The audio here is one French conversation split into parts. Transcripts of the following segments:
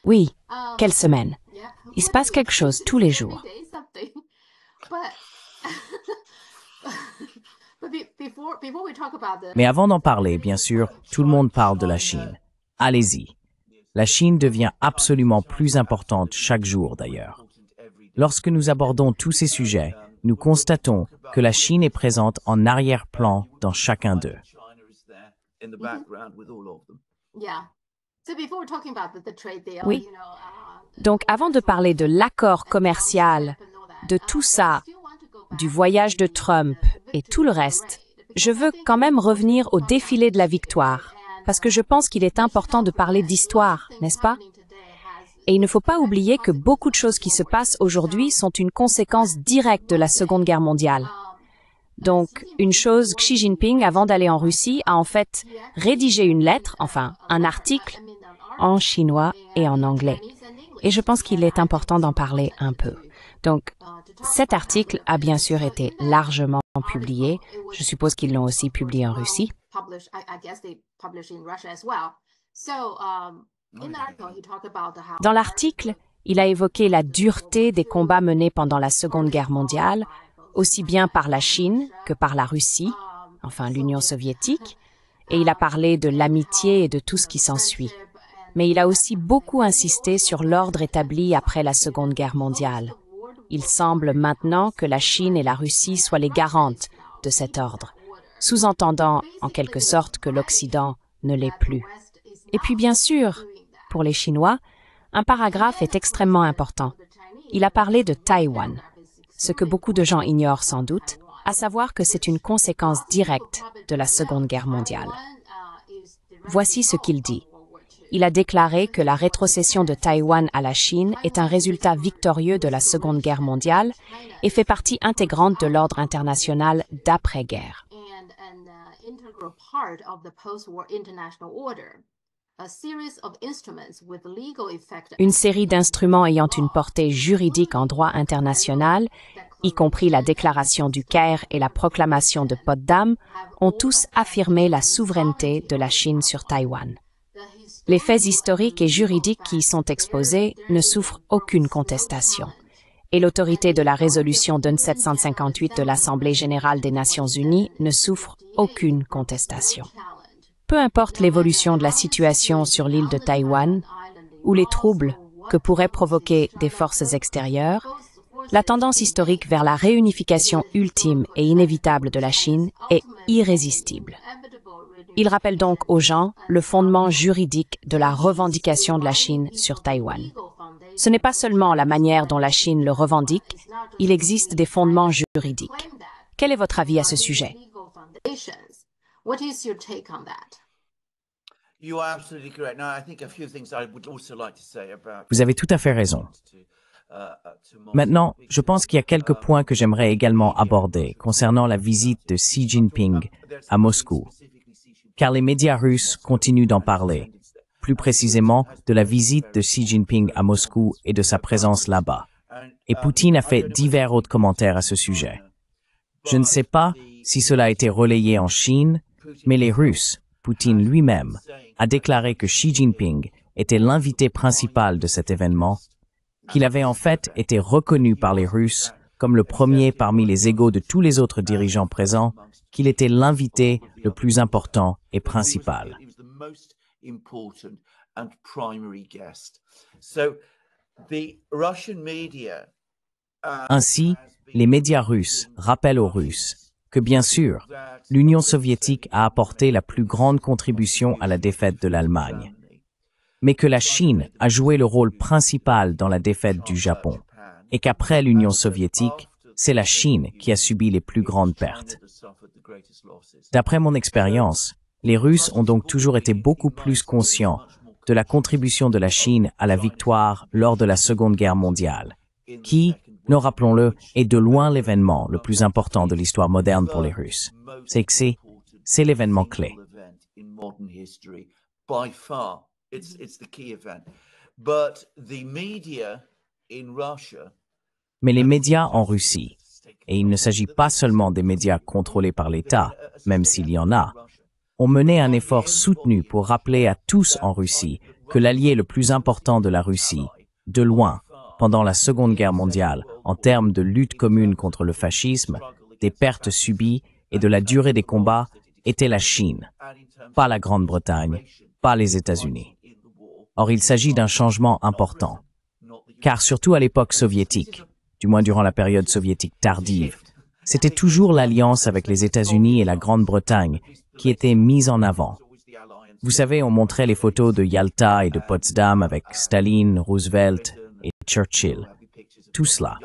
Oui, quelle semaine. Il se passe quelque chose tous les jours. Mais avant d'en parler, bien sûr, tout le monde parle de la Chine. Allez-y. La Chine devient absolument plus importante chaque jour d'ailleurs. Lorsque nous abordons tous ces sujets, nous constatons que la Chine est présente en arrière-plan dans chacun d'eux. Oui. Donc avant de parler de l'accord commercial, de tout ça, du voyage de Trump et tout le reste, je veux quand même revenir au défilé de la victoire, parce que je pense qu'il est important de parler d'histoire, n'est-ce pas? Et il ne faut pas oublier que beaucoup de choses qui se passent aujourd'hui sont une conséquence directe de la Seconde Guerre mondiale. Donc, une chose, Xi Jinping, avant d'aller en Russie, a en fait rédigé une lettre, enfin un article, en chinois et en anglais. Et je pense qu'il est important d'en parler un peu. Donc, cet article a bien sûr été largement publié. Je suppose qu'ils l'ont aussi publié en Russie. Dans l'article, il a évoqué la dureté des combats menés pendant la Seconde Guerre mondiale, aussi bien par la Chine que par la Russie, enfin l'Union soviétique, et il a parlé de l'amitié et de tout ce qui s'ensuit. Mais il a aussi beaucoup insisté sur l'ordre établi après la Seconde Guerre mondiale. Il semble maintenant que la Chine et la Russie soient les garantes de cet ordre, sous-entendant en quelque sorte que l'Occident ne l'est plus. Et puis bien sûr, pour les Chinois, un paragraphe est extrêmement important. Il a parlé de Taïwan, ce que beaucoup de gens ignorent sans doute, à savoir que c'est une conséquence directe de la Seconde Guerre mondiale. Voici ce qu'il dit. Il a déclaré que la rétrocession de Taïwan à la Chine est un résultat victorieux de la Seconde Guerre mondiale et fait partie intégrante de l'ordre international d'après-guerre. Une série d'instruments ayant une portée juridique en droit international, y compris la déclaration du Caire et la proclamation de Potsdam, ont tous affirmé la souveraineté de la Chine sur Taïwan. Les faits historiques et juridiques qui y sont exposés ne souffrent aucune contestation. Et l'autorité de la résolution 2758 de l'Assemblée générale des Nations unies ne souffre aucune contestation. Peu importe l'évolution de la situation sur l'île de Taïwan ou les troubles que pourraient provoquer des forces extérieures, la tendance historique vers la réunification ultime et inévitable de la Chine est irrésistible. Il rappelle donc aux gens le fondement juridique de la revendication de la Chine sur Taïwan. Ce n'est pas seulement la manière dont la Chine le revendique, il existe des fondements juridiques. Quel est votre avis à ce sujet? Vous avez tout à fait raison. Maintenant, je pense qu'il y a quelques points que j'aimerais également aborder concernant la visite de Xi Jinping à Moscou, car les médias russes continuent d'en parler, plus précisément de la visite de Xi Jinping à Moscou et de sa présence là-bas. Et Poutine a fait divers autres commentaires à ce sujet. Je ne sais pas si cela a été relayé en Chine, mais les Russes, Poutine lui-même, a déclaré que Xi Jinping était l'invité principal de cet événement, qu'il avait en fait été reconnu par les Russes comme le premier parmi les égaux de tous les autres dirigeants présents, qu'il était l'invité le plus important et principal. Ainsi, les médias russes rappellent aux Russes que, bien sûr, l'Union soviétique a apporté la plus grande contribution à la défaite de l'Allemagne, mais que la Chine a joué le rôle principal dans la défaite du Japon, et qu'après l'Union soviétique, c'est la Chine qui a subi les plus grandes pertes. D'après mon expérience, les Russes ont donc toujours été beaucoup plus conscients de la contribution de la Chine à la victoire lors de la Seconde Guerre mondiale, qui, nous rappelons-le, est de loin l'événement le plus important de l'histoire moderne pour les Russes. C'est l'événement clé. Mais les médias en Russie, et il ne s'agit pas seulement des médias contrôlés par l'État, même s'il y en a, ont mené un effort soutenu pour rappeler à tous en Russie que l'allié le plus important de la Russie, de loin, pendant la Seconde Guerre mondiale, en termes de lutte commune contre le fascisme, des pertes subies et de la durée des combats, était la Chine, pas la Grande-Bretagne, pas les États-Unis. Or, il s'agit d'un changement important, car surtout à l'époque soviétique, du moins durant la période soviétique tardive, c'était toujours l'alliance avec les États-Unis et la Grande-Bretagne qui était mise en avant. Vous savez, on montrait les photos de Yalta et de Potsdam avec Staline, Roosevelt et Churchill. Tout cela.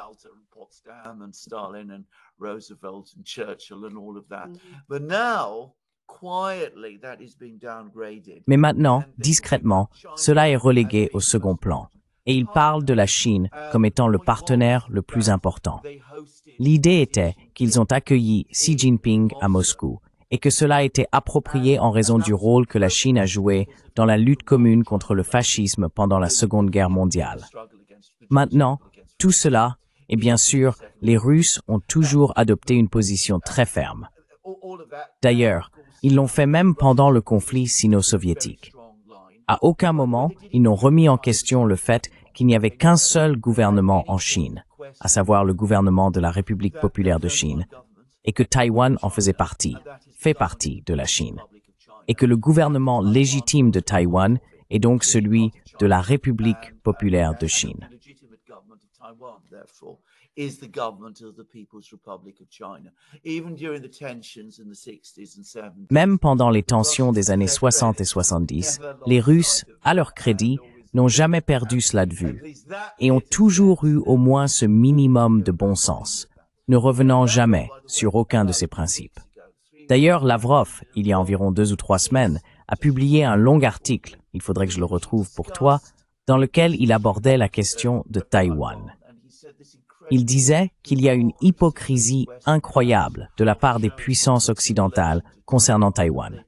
Mais maintenant, discrètement, cela est relégué au second plan. Et il parle de la Chine comme étant le partenaire le plus important. L'idée était qu'ils ont accueilli Xi Jinping à Moscou et que cela a été approprié en raison du rôle que la Chine a joué dans la lutte commune contre le fascisme pendant la Seconde Guerre mondiale. Maintenant, tout cela, et bien sûr, les Russes ont toujours adopté une position très ferme. D'ailleurs, ils l'ont fait même pendant le conflit sino-soviétique. À aucun moment, ils n'ont remis en question le fait qu'il n'y avait qu'un seul gouvernement en Chine, à savoir le gouvernement de la République populaire de Chine, et que Taïwan en faisait partie, fait partie de la Chine, et que le gouvernement légitime de Taïwan est donc celui de la République populaire de Chine. Même pendant les tensions des années 60 et 70, les Russes, à leur crédit, n'ont jamais perdu cela de vue et ont toujours eu au moins ce minimum de bon sens, ne revenant jamais sur aucun de ces principes. D'ailleurs, Lavrov, il y a environ 2 ou 3 semaines, a publié un long article, il faudrait que je le retrouve pour toi, dans lequel il abordait la question de Taïwan. Il disait qu'il y a une hypocrisie incroyable de la part des puissances occidentales concernant Taïwan.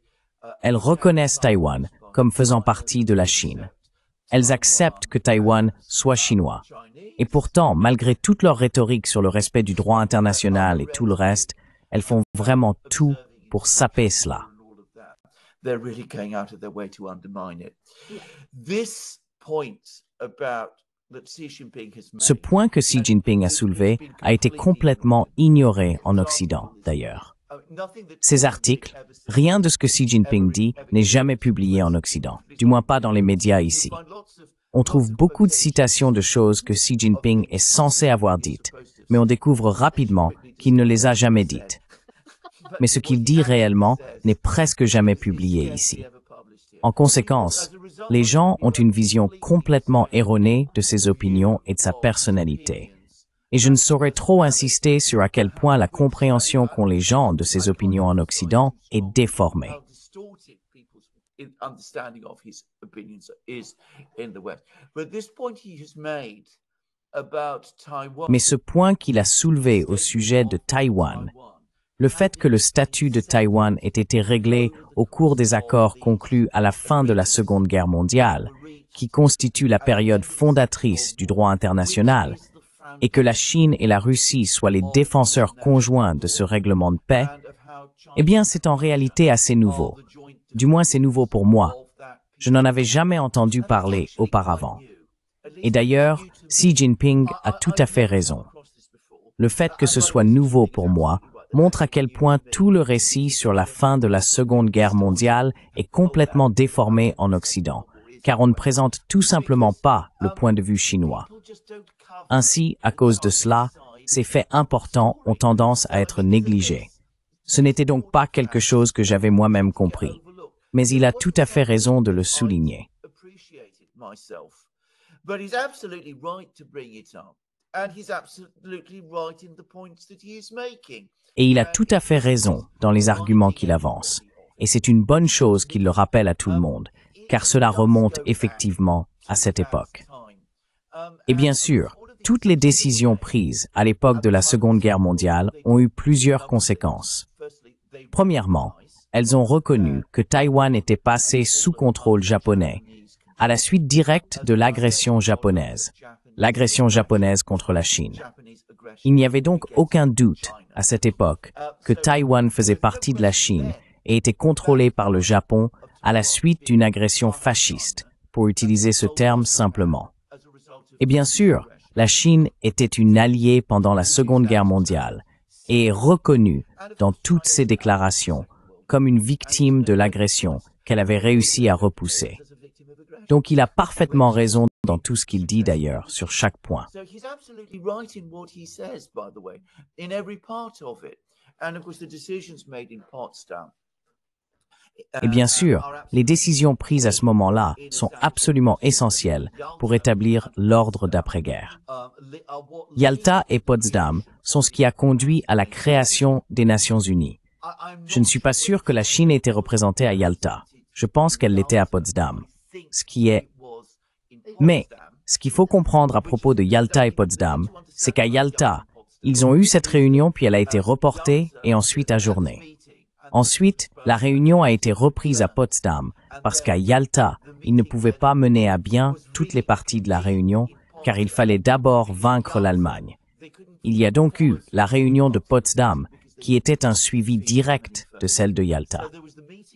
Elles reconnaissent Taïwan comme faisant partie de la Chine. Elles acceptent que Taïwan soit chinois. Et pourtant, malgré toute leur rhétorique sur le respect du droit international et tout le reste, elles font vraiment tout pour saper cela. Ce point que Xi Jinping a soulevé a été complètement ignoré en Occident, d'ailleurs. Ces articles, rien de ce que Xi Jinping dit n'est jamais publié en Occident, du moins pas dans les médias ici. On trouve beaucoup de citations de choses que Xi Jinping est censé avoir dites, mais on découvre rapidement qu'il ne les a jamais dites. Mais ce qu'il dit réellement n'est presque jamais publié ici. En conséquence, les gens ont une vision complètement erronée de ses opinions et de sa personnalité. Et je ne saurais trop insister sur à quel point la compréhension qu'ont les gens de ses opinions en Occident est déformée. Mais ce point qu'il a soulevé au sujet de Taïwan, le fait que le statut de Taïwan ait été réglé au cours des accords conclus à la fin de la Seconde Guerre mondiale, qui constitue la période fondatrice du droit international, et que la Chine et la Russie soient les défenseurs conjoints de ce règlement de paix, eh bien c'est en réalité assez nouveau. Du moins c'est nouveau pour moi. Je n'en avais jamais entendu parler auparavant. Et d'ailleurs, Xi Jinping a tout à fait raison. Le fait que ce soit nouveau pour moi montre à quel point tout le récit sur la fin de la Seconde Guerre mondiale est complètement déformé en Occident, car on ne présente tout simplement pas le point de vue chinois. Ainsi, à cause de cela, ces faits importants ont tendance à être négligés. Ce n'était donc pas quelque chose que j'avais moi-même compris, mais il a tout à fait raison de le souligner. Et il a tout à fait raison dans les arguments qu'il avance. Et c'est une bonne chose qu'il le rappelle à tout le monde, car cela remonte effectivement à cette époque. Et bien sûr, toutes les décisions prises à l'époque de la Seconde Guerre mondiale ont eu plusieurs conséquences. Premièrement, elles ont reconnu que Taïwan était passé sous contrôle japonais, à la suite directe de l'agression japonaise contre la Chine. Il n'y avait donc aucun doute, à cette époque, que Taïwan faisait partie de la Chine et était contrôlée par le Japon à la suite d'une agression fasciste, pour utiliser ce terme simplement. Et bien sûr, la Chine était une alliée pendant la Seconde Guerre mondiale et est reconnue dans toutes ses déclarations comme une victime de l'agression qu'elle avait réussi à repousser. Donc il a parfaitement raison dans tout ce qu'il dit d'ailleurs, sur chaque point. Et bien sûr, les décisions prises à ce moment-là sont absolument essentielles pour établir l'ordre d'après-guerre. Yalta et Potsdam sont ce qui a conduit à la création des Nations Unies. Je ne suis pas sûr que la Chine ait été représentée à Yalta. Je pense qu'elle l'était à Potsdam. Mais ce qu'il faut comprendre à propos de Yalta et Potsdam, c'est qu'à Yalta, ils ont eu cette réunion puis elle a été reportée et ensuite ajournée. Ensuite, la réunion a été reprise à Potsdam parce qu'à Yalta, ils ne pouvaient pas mener à bien toutes les parties de la réunion car il fallait d'abord vaincre l'Allemagne. Il y a donc eu la réunion de Potsdam qui était un suivi direct de celle de Yalta.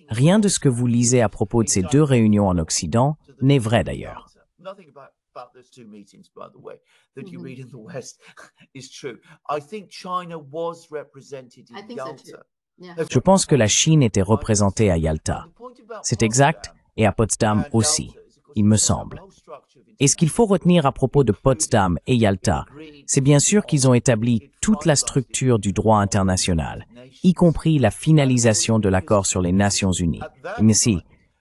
Rien de ce que vous lisez à propos de ces deux réunions en Occident n'est vrai d'ailleurs. Je pense que la Chine était représentée à Yalta. C'est exact, et à Potsdam aussi, il me semble. Et ce qu'il faut retenir à propos de Potsdam et Yalta, c'est bien sûr qu'ils ont établi toute la structure du droit international, y compris la finalisation de l'accord sur les Nations Unies.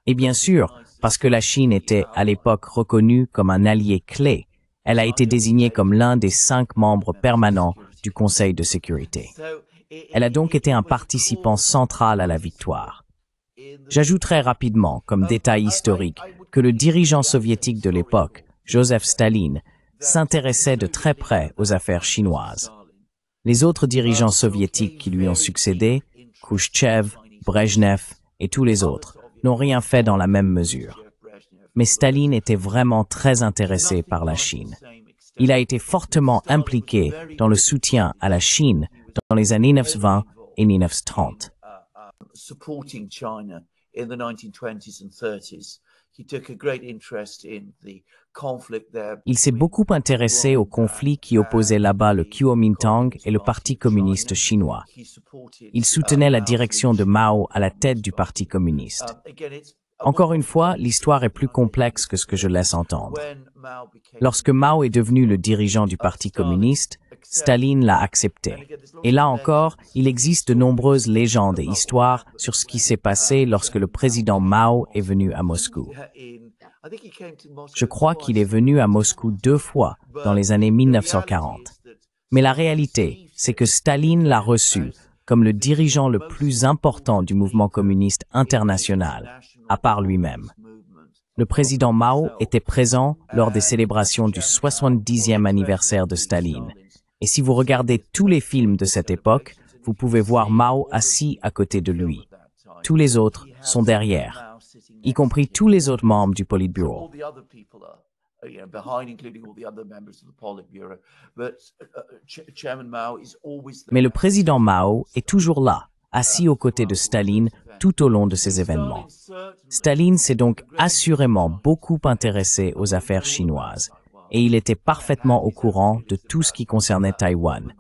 Et bien sûr, parce que la Chine était à l'époque reconnue comme un allié clé, elle a été désignée comme l'un des 5 membres permanents du Conseil de sécurité. Elle a donc été un participant central à la victoire. J'ajouterai rapidement, comme détail historique, que le dirigeant soviétique de l'époque, Joseph Staline, s'intéressait de très près aux affaires chinoises. Les autres dirigeants soviétiques qui lui ont succédé, Khrouchtchev, Brejnev et tous les autres, n'ont rien fait dans la même mesure. Mais Staline était vraiment très intéressé par la Chine. Il a été fortement impliqué dans le soutien à la Chine dans les années 1920 et 1930. Il s'est beaucoup intéressé au conflit qui opposait là-bas le Kuomintang et le Parti communiste chinois. Il soutenait la direction de Mao à la tête du Parti communiste. Encore une fois, l'histoire est plus complexe que ce que je laisse entendre. Lorsque Mao est devenu le dirigeant du Parti communiste, Staline l'a accepté. Et là encore, il existe de nombreuses légendes et histoires sur ce qui s'est passé lorsque le président Mao est venu à Moscou. Je crois qu'il est venu à Moscou 2 fois dans les années 1940. Mais la réalité, c'est que Staline l'a reçu comme le dirigeant le plus important du mouvement communiste international, à part lui-même. Le président Mao était présent lors des célébrations du 70e anniversaire de Staline. Et si vous regardez tous les films de cette époque, vous pouvez voir Mao assis à côté de lui. Tous les autres sont derrière, y compris tous les autres membres du Politburo. Mais le président Mao est toujours là, assis aux côtés de Staline tout au long de ces événements. Staline s'est donc assurément beaucoup intéressé aux affaires chinoises, et il était parfaitement au courant de tout ce qui concernait Taïwan.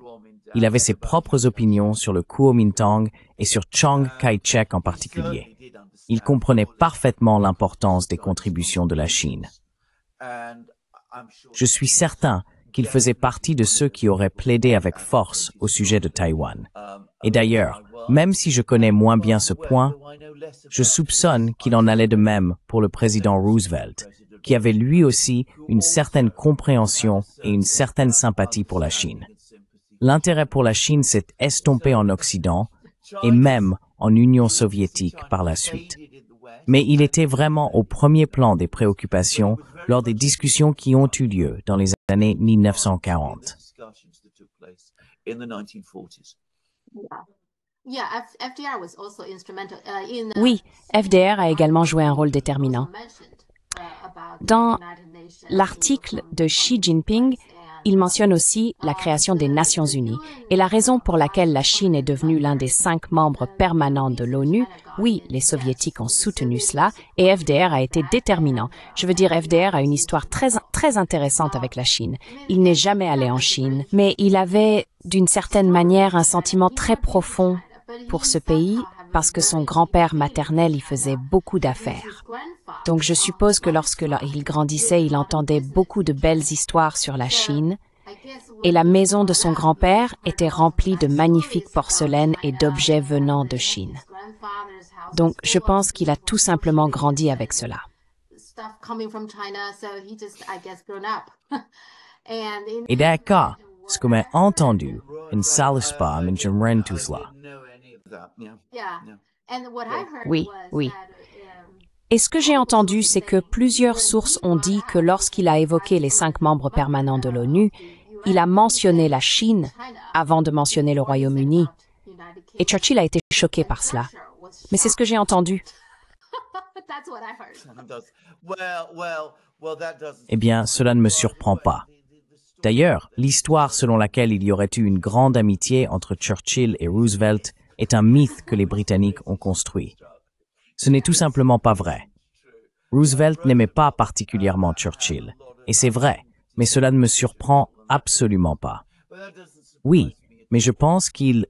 Il avait ses propres opinions sur le Kuomintang et sur Chiang Kai-shek en particulier. Il comprenait parfaitement l'importance des contributions de la Chine. Je suis certain qu'il faisait partie de ceux qui auraient plaidé avec force au sujet de Taïwan. Et d'ailleurs, même si je connais moins bien ce point, je soupçonne qu'il en allait de même pour le président Roosevelt, qui avait lui aussi une certaine compréhension et une certaine sympathie pour la Chine. L'intérêt pour la Chine s'est estompé en Occident et même en Union soviétique par la suite. Mais il était vraiment au premier plan des préoccupations lors des discussions qui ont eu lieu dans les années 1940. Oui, FDR a également joué un rôle déterminant. Dans l'article de Xi Jinping, il mentionne aussi la création des Nations Unies et la raison pour laquelle la Chine est devenue l'un des 5 membres permanents de l'ONU. Oui, les Soviétiques ont soutenu cela et FDR a été déterminant. Je veux dire, FDR a une histoire très intéressante avec la Chine. Il n'est jamais allé en Chine, mais il avait d'une certaine manière un sentiment très profond pour ce pays parce que son grand-père maternel y faisait beaucoup d'affaires. Donc je suppose que lorsque il grandissait, il entendait beaucoup de belles histoires sur la Chine et la maison de son grand-père était remplie de magnifiques porcelaines et d'objets venant de Chine. Donc je pense qu'il a tout simplement grandi avec cela. Et d'accord, ce que j'ai entendu, une salispa, j'aimerais tout cela. Oui, oui. Et ce que j'ai entendu, c'est que plusieurs sources ont dit que lorsqu'il a évoqué les 5 membres permanents de l'ONU, il a mentionné la Chine avant de mentionner le Royaume-Uni. Et Churchill a été choqué par cela. Mais c'est ce que j'ai entendu. Eh bien, cela ne me surprend pas. D'ailleurs, l'histoire selon laquelle il y aurait eu une grande amitié entre Churchill et Roosevelt est un mythe que les Britanniques ont construit. Ce n'est tout simplement pas vrai. Roosevelt n'aimait pas particulièrement Churchill, et c'est vrai, mais cela ne me surprend absolument pas. Oui, mais je pense qu'il...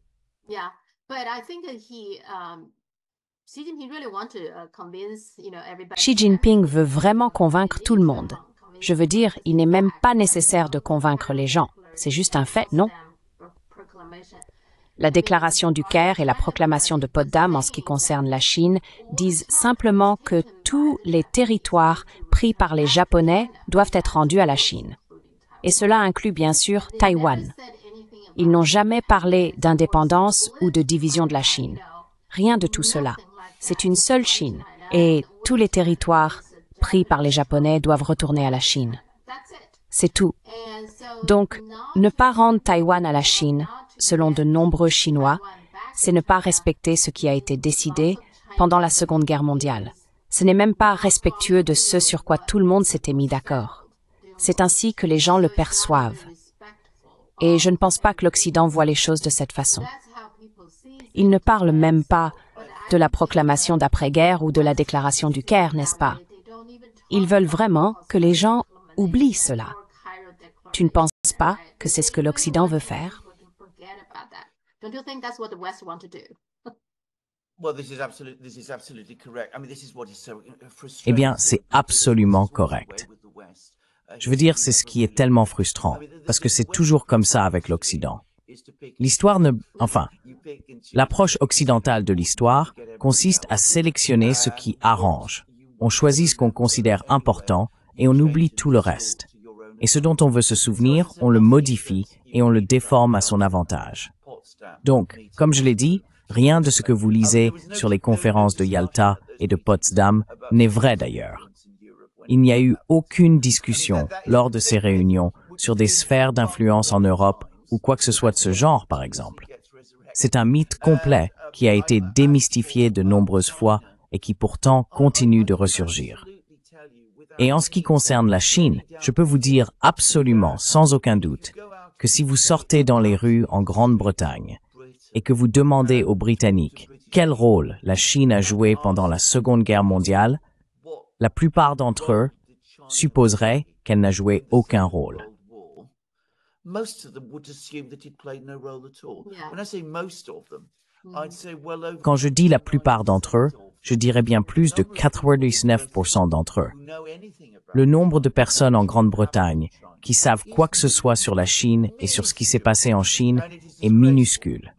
Xi Jinping veut vraiment convaincre tout le monde. Je veux dire, il n'est même pas nécessaire de convaincre les gens. C'est juste un fait, non? La déclaration du Caire et la proclamation de Potsdam en ce qui concerne la Chine disent simplement que tous les territoires pris par les Japonais doivent être rendus à la Chine. Et cela inclut bien sûr Taïwan. Ils n'ont jamais parlé d'indépendance ou de division de la Chine. Rien de tout cela. C'est une seule Chine et tous les territoires pris par les Japonais doivent retourner à la Chine. C'est tout. Donc, ne pas rendre Taïwan à la Chine, selon de nombreux Chinois, c'est ne pas respecter ce qui a été décidé pendant la Seconde Guerre mondiale. Ce n'est même pas respectueux de ce sur quoi tout le monde s'était mis d'accord. C'est ainsi que les gens le perçoivent. Et je ne pense pas que l'Occident voit les choses de cette façon. Ils ne parlent même pas de la proclamation d'après-guerre ou de la déclaration du Caire, n'est-ce pas? Ils veulent vraiment que les gens oublient cela. Tu ne penses pas que c'est ce que l'Occident veut faire? Eh bien, c'est absolument correct. Je veux dire, c'est ce qui est tellement frustrant, parce que c'est toujours comme ça avec l'Occident. L'approche occidentale de l'histoire consiste à sélectionner ce qui arrange. On choisit ce qu'on considère important et on oublie tout le reste. Et ce dont on veut se souvenir, on le modifie et on le déforme à son avantage. Donc, comme je l'ai dit, rien de ce que vous lisez sur les conférences de Yalta et de Potsdam n'est vrai d'ailleurs. Il n'y a eu aucune discussion lors de ces réunions sur des sphères d'influence en Europe ou quoi que ce soit de ce genre, par exemple. C'est un mythe complet qui a été démystifié de nombreuses fois et qui pourtant continue de ressurgir. Et en ce qui concerne la Chine, je peux vous dire absolument, sans aucun doute, que si vous sortez dans les rues en Grande-Bretagne et que vous demandez aux Britanniques quel rôle la Chine a joué pendant la Seconde Guerre mondiale, la plupart d'entre eux supposeraient qu'elle n'a joué aucun rôle. Quand je dis la plupart d'entre eux, je dirais bien plus de 99% d'entre eux. Le nombre de personnes en Grande-Bretagne qui savent quoi que ce soit sur la Chine et sur ce qui s'est passé en Chine est minuscule.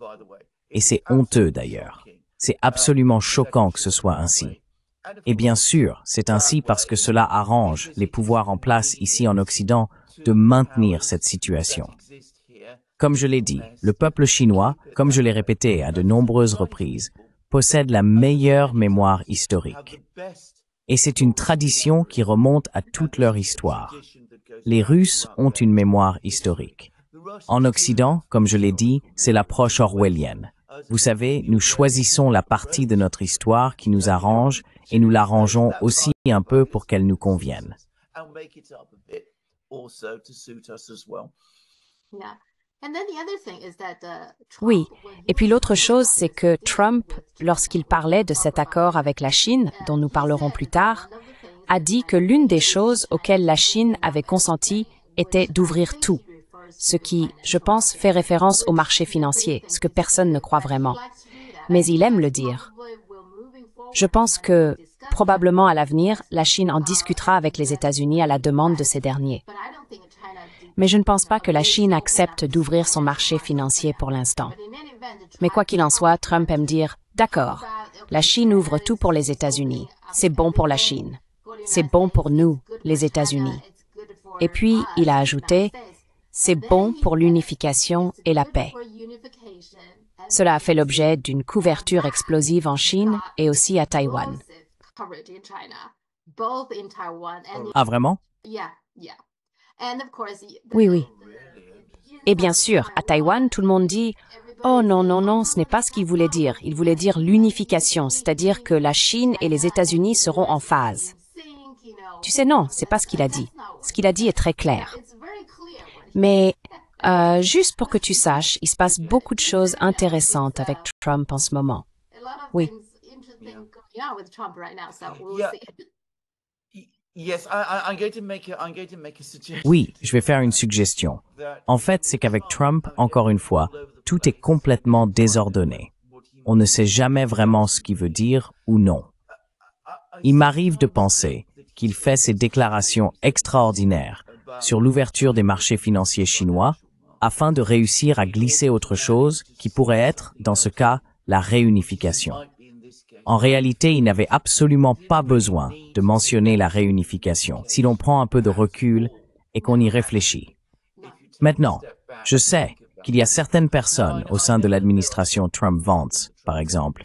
Et c'est honteux d'ailleurs. C'est absolument choquant que ce soit ainsi. Et bien sûr, c'est ainsi parce que cela arrange les pouvoirs en place ici en Occident de maintenir cette situation. Comme je l'ai dit, le peuple chinois, comme je l'ai répété à de nombreuses reprises, possède la meilleure mémoire historique. Et c'est une tradition qui remonte à toute leur histoire. Les Russes ont une mémoire historique. En Occident, comme je l'ai dit, c'est l'approche orwellienne. Vous savez, nous choisissons la partie de notre histoire qui nous arrange et nous l'arrangeons aussi un peu pour qu'elle nous convienne. Oui, et puis l'autre chose, c'est que Trump, lorsqu'il parlait de cet accord avec la Chine, dont nous parlerons plus tard, a dit que l'une des choses auxquelles la Chine avait consenti était d'ouvrir tout, ce qui, je pense, fait référence au marché financier, ce que personne ne croit vraiment. Mais il aime le dire. Je pense que, probablement à l'avenir, la Chine en discutera avec les États-Unis à la demande de ces derniers. Mais je ne pense pas que la Chine accepte d'ouvrir son marché financier pour l'instant. Mais quoi qu'il en soit, Trump aime dire « D'accord, la Chine ouvre tout pour les États-Unis. C'est bon pour la Chine. C'est bon pour nous, les États-Unis. » Et puis, il a ajouté « C'est bon pour l'unification et la paix. » Cela a fait l'objet d'une couverture explosive en Chine et aussi à Taïwan. Ah, vraiment? Oui, oui. Et bien sûr, à Taïwan, tout le monde dit « Oh non, non, non, ce n'est pas ce qu'il voulait dire. Il voulait dire l'unification, c'est-à-dire que la Chine et les États-Unis seront en phase. » Tu sais, non, c'est pas ce qu'il a dit. Ce qu'il a dit est très clair. Mais juste pour que tu saches, il se passe beaucoup de choses intéressantes avec Trump en ce moment. Oui. Oui, je vais faire une suggestion. En fait, c'est qu'avec Trump, encore une fois, tout est complètement désordonné. On ne sait jamais vraiment ce qu'il veut dire ou non. Il m'arrive de penser qu'il fait ces déclarations extraordinaires sur l'ouverture des marchés financiers chinois afin de réussir à glisser autre chose qui pourrait être, dans ce cas, la réunification. En réalité, il n'avait absolument pas besoin de mentionner la réunification si l'on prend un peu de recul et qu'on y réfléchit. Maintenant, je sais qu'il y a certaines personnes au sein de l'administration Trump-Vance, par exemple,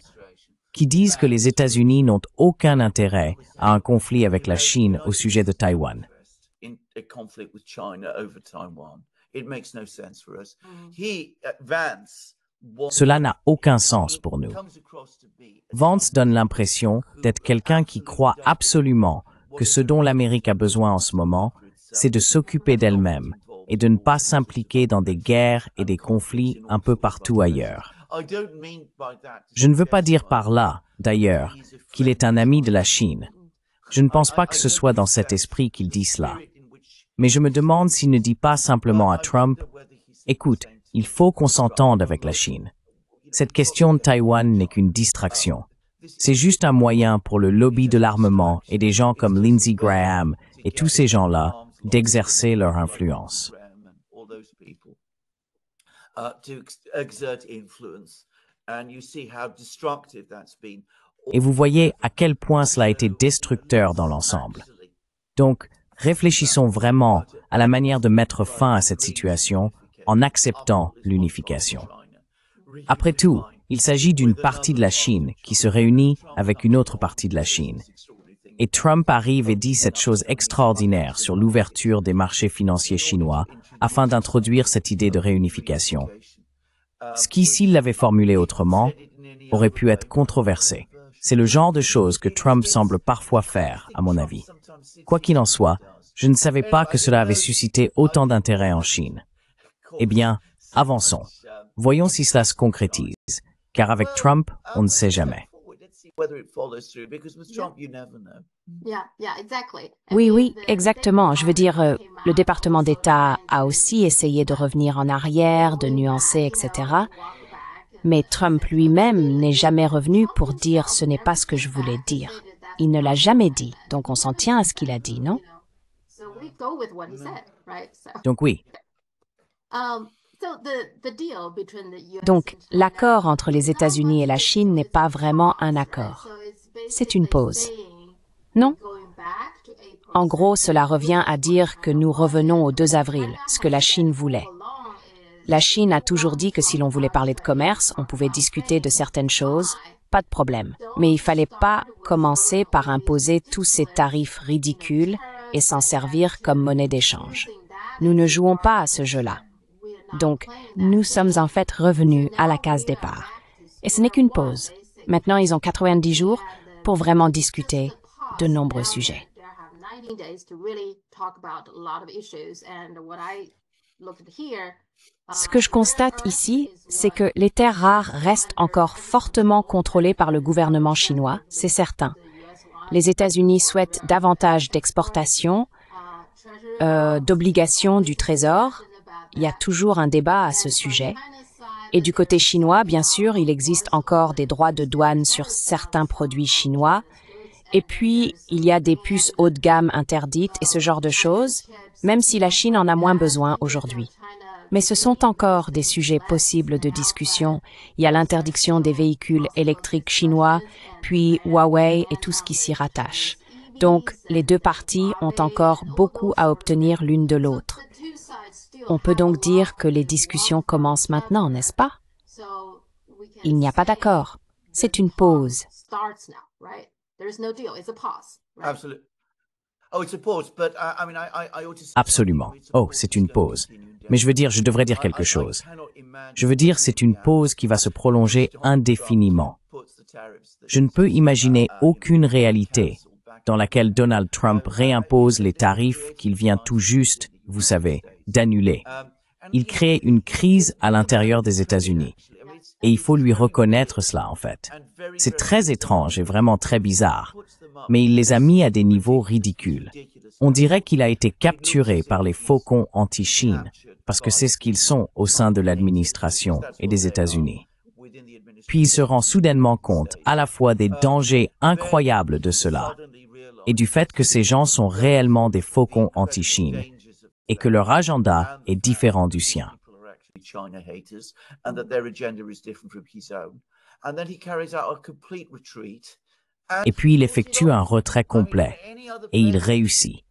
qui disent que les États-Unis n'ont aucun intérêt à un conflit avec la Chine au sujet de Taïwan. Cela n'a aucun sens pour nous. Vance donne l'impression d'être quelqu'un qui croit absolument que ce dont l'Amérique a besoin en ce moment, c'est de s'occuper d'elle-même et de ne pas s'impliquer dans des guerres et des conflits un peu partout ailleurs. Je ne veux pas dire par là, d'ailleurs, qu'il est un ami de la Chine. Je ne pense pas que ce soit dans cet esprit qu'il dit cela. Mais je me demande s'il ne dit pas simplement à Trump « Écoute, il faut qu'on s'entende avec la Chine. Cette question de Taïwan n'est qu'une distraction. C'est juste un moyen pour le lobby de l'armement et des gens comme Lindsey Graham et tous ces gens-là d'exercer leur influence. » Et vous voyez à quel point cela a été destructeur dans l'ensemble. Donc, réfléchissons vraiment à la manière de mettre fin à cette situation en acceptant l'unification. Après tout, il s'agit d'une partie de la Chine qui se réunit avec une autre partie de la Chine. Et Trump arrive et dit cette chose extraordinaire sur l'ouverture des marchés financiers chinois afin d'introduire cette idée de réunification. Ce qui, s'il l'avait formulé autrement, aurait pu être controversé. C'est le genre de choses que Trump semble parfois faire, à mon avis. Quoi qu'il en soit, je ne savais pas que cela avait suscité autant d'intérêt en Chine. Eh bien, avançons. Voyons si cela se concrétise, car avec Trump, on ne sait jamais. Oui, oui, exactement. Je veux dire, le département d'État a aussi essayé de revenir en arrière, de nuancer, etc. Mais Trump lui-même n'est jamais revenu pour dire « ce n'est pas ce que je voulais dire ». Il ne l'a jamais dit, donc on s'en tient à ce qu'il a dit, non? Donc oui. Donc, l'accord entre les États-Unis et la Chine n'est pas vraiment un accord. C'est une pause. Non? En gros, cela revient à dire que nous revenons au 2 avril, ce que la Chine voulait. La Chine a toujours dit que si l'on voulait parler de commerce, on pouvait discuter de certaines choses, pas de problème. Mais il fallait pas commencer par imposer tous ces tarifs ridicules et s'en servir comme monnaie d'échange. Nous ne jouons pas à ce jeu-là. Donc, nous sommes en fait revenus à la case départ. Et ce n'est qu'une pause. Maintenant, ils ont 90 jours pour vraiment discuter de nombreux sujets. Ce que je constate ici, c'est que les terres rares restent encore fortement contrôlées par le gouvernement chinois, c'est certain. Les États-Unis souhaitent davantage d'exportations, d'obligations du Trésor. Il y a toujours un débat à ce sujet. Et du côté chinois, bien sûr, il existe encore des droits de douane sur certains produits chinois. Et puis, il y a des puces haut de gamme interdites et ce genre de choses, même si la Chine en a moins besoin aujourd'hui. Mais ce sont encore des sujets possibles de discussion. Il y a l'interdiction des véhicules électriques chinois, puis Huawei et tout ce qui s'y rattache. Donc, les deux parties ont encore beaucoup à obtenir l'une de l'autre. On peut donc dire que les discussions commencent maintenant, n'est-ce pas? Il n'y a pas d'accord. C'est une pause. Absolument. Oh, c'est une pause. Mais je veux dire, je devrais dire quelque chose. Je veux dire, c'est une pause qui va se prolonger indéfiniment. Je ne peux imaginer aucune réalité dans laquelle Donald Trump réimpose les tarifs qu'il vient tout juste, vous savez, d'annuler. Il crée une crise à l'intérieur des États-Unis. Et il faut lui reconnaître cela, en fait. C'est très étrange et vraiment très bizarre. Mais il les a mis à des niveaux ridicules. On dirait qu'il a été capturé par les faucons anti-Chine, parce que c'est ce qu'ils sont au sein de l'administration et des États-Unis. Puis il se rend soudainement compte à la fois des dangers incroyables de cela et du fait que ces gens sont réellement des faucons anti-Chine et que leur agenda est différent du sien. Et puis il effectue un retrait complet et il réussit.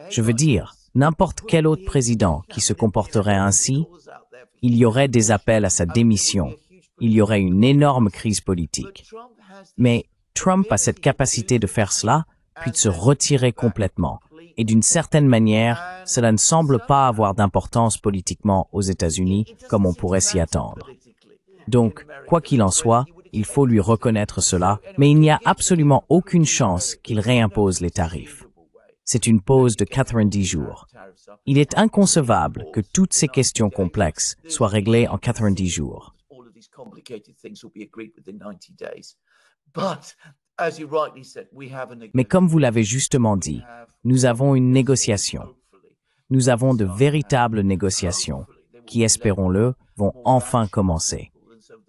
Je veux dire, n'importe quel autre président qui se comporterait ainsi, il y aurait des appels à sa démission, il y aurait une énorme crise politique. Mais Trump a cette capacité de faire cela, puis de se retirer complètement. Et d'une certaine manière, cela ne semble pas avoir d'importance politiquement aux États-Unis comme on pourrait s'y attendre. Donc, quoi qu'il en soit, il faut lui reconnaître cela, mais il n'y a absolument aucune chance qu'il réimpose les tarifs. C'est une pause de 90 jours. Il est inconcevable que toutes ces questions complexes soient réglées en 90 jours. Mais comme vous l'avez justement dit, nous avons une négociation. Nous avons de véritables négociations qui, espérons-le, vont enfin commencer.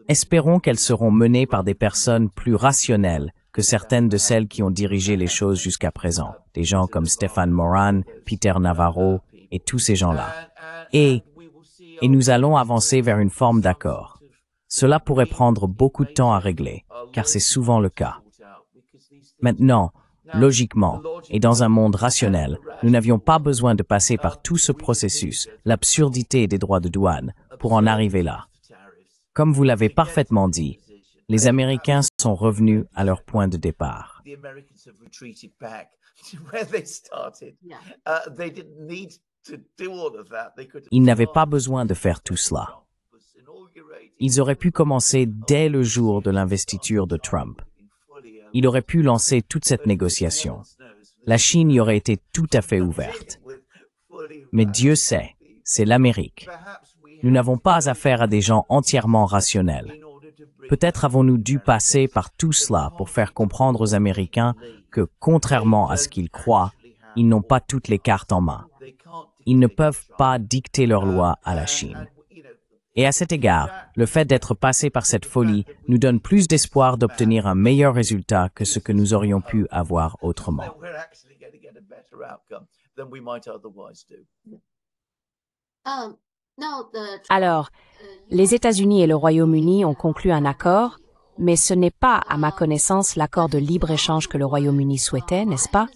Espérons qu'elles seront menées par des personnes plus rationnelles que certaines de celles qui ont dirigé les choses jusqu'à présent, des gens comme Stéphane Moran, Peter Navarro et tous ces gens-là. Et nous allons avancer vers une forme d'accord. Cela pourrait prendre beaucoup de temps à régler, car c'est souvent le cas. Maintenant, logiquement, et dans un monde rationnel, nous n'avions pas besoin de passer par tout ce processus, l'absurdité des droits de douane, pour en arriver là. Comme vous l'avez parfaitement dit, les Américains sont revenus à leur point de départ. Ils n'avaient pas besoin de faire tout cela. Ils auraient pu commencer dès le jour de l'investiture de Trump. Il aurait pu lancer toute cette négociation. La Chine y aurait été tout à fait ouverte. Mais Dieu sait, c'est l'Amérique. Nous n'avons pas affaire à des gens entièrement rationnels. Peut-être avons-nous dû passer par tout cela pour faire comprendre aux Américains que, contrairement à ce qu'ils croient, ils n'ont pas toutes les cartes en main. Ils ne peuvent pas dicter leurs lois à la Chine. Et à cet égard, le fait d'être passé par cette folie nous donne plus d'espoir d'obtenir un meilleur résultat que ce que nous aurions pu avoir autrement. Alors, les États-Unis et le Royaume-Uni ont conclu un accord, mais ce n'est pas, à ma connaissance, l'accord de libre-échange que le Royaume-Uni souhaitait, n'est-ce pas?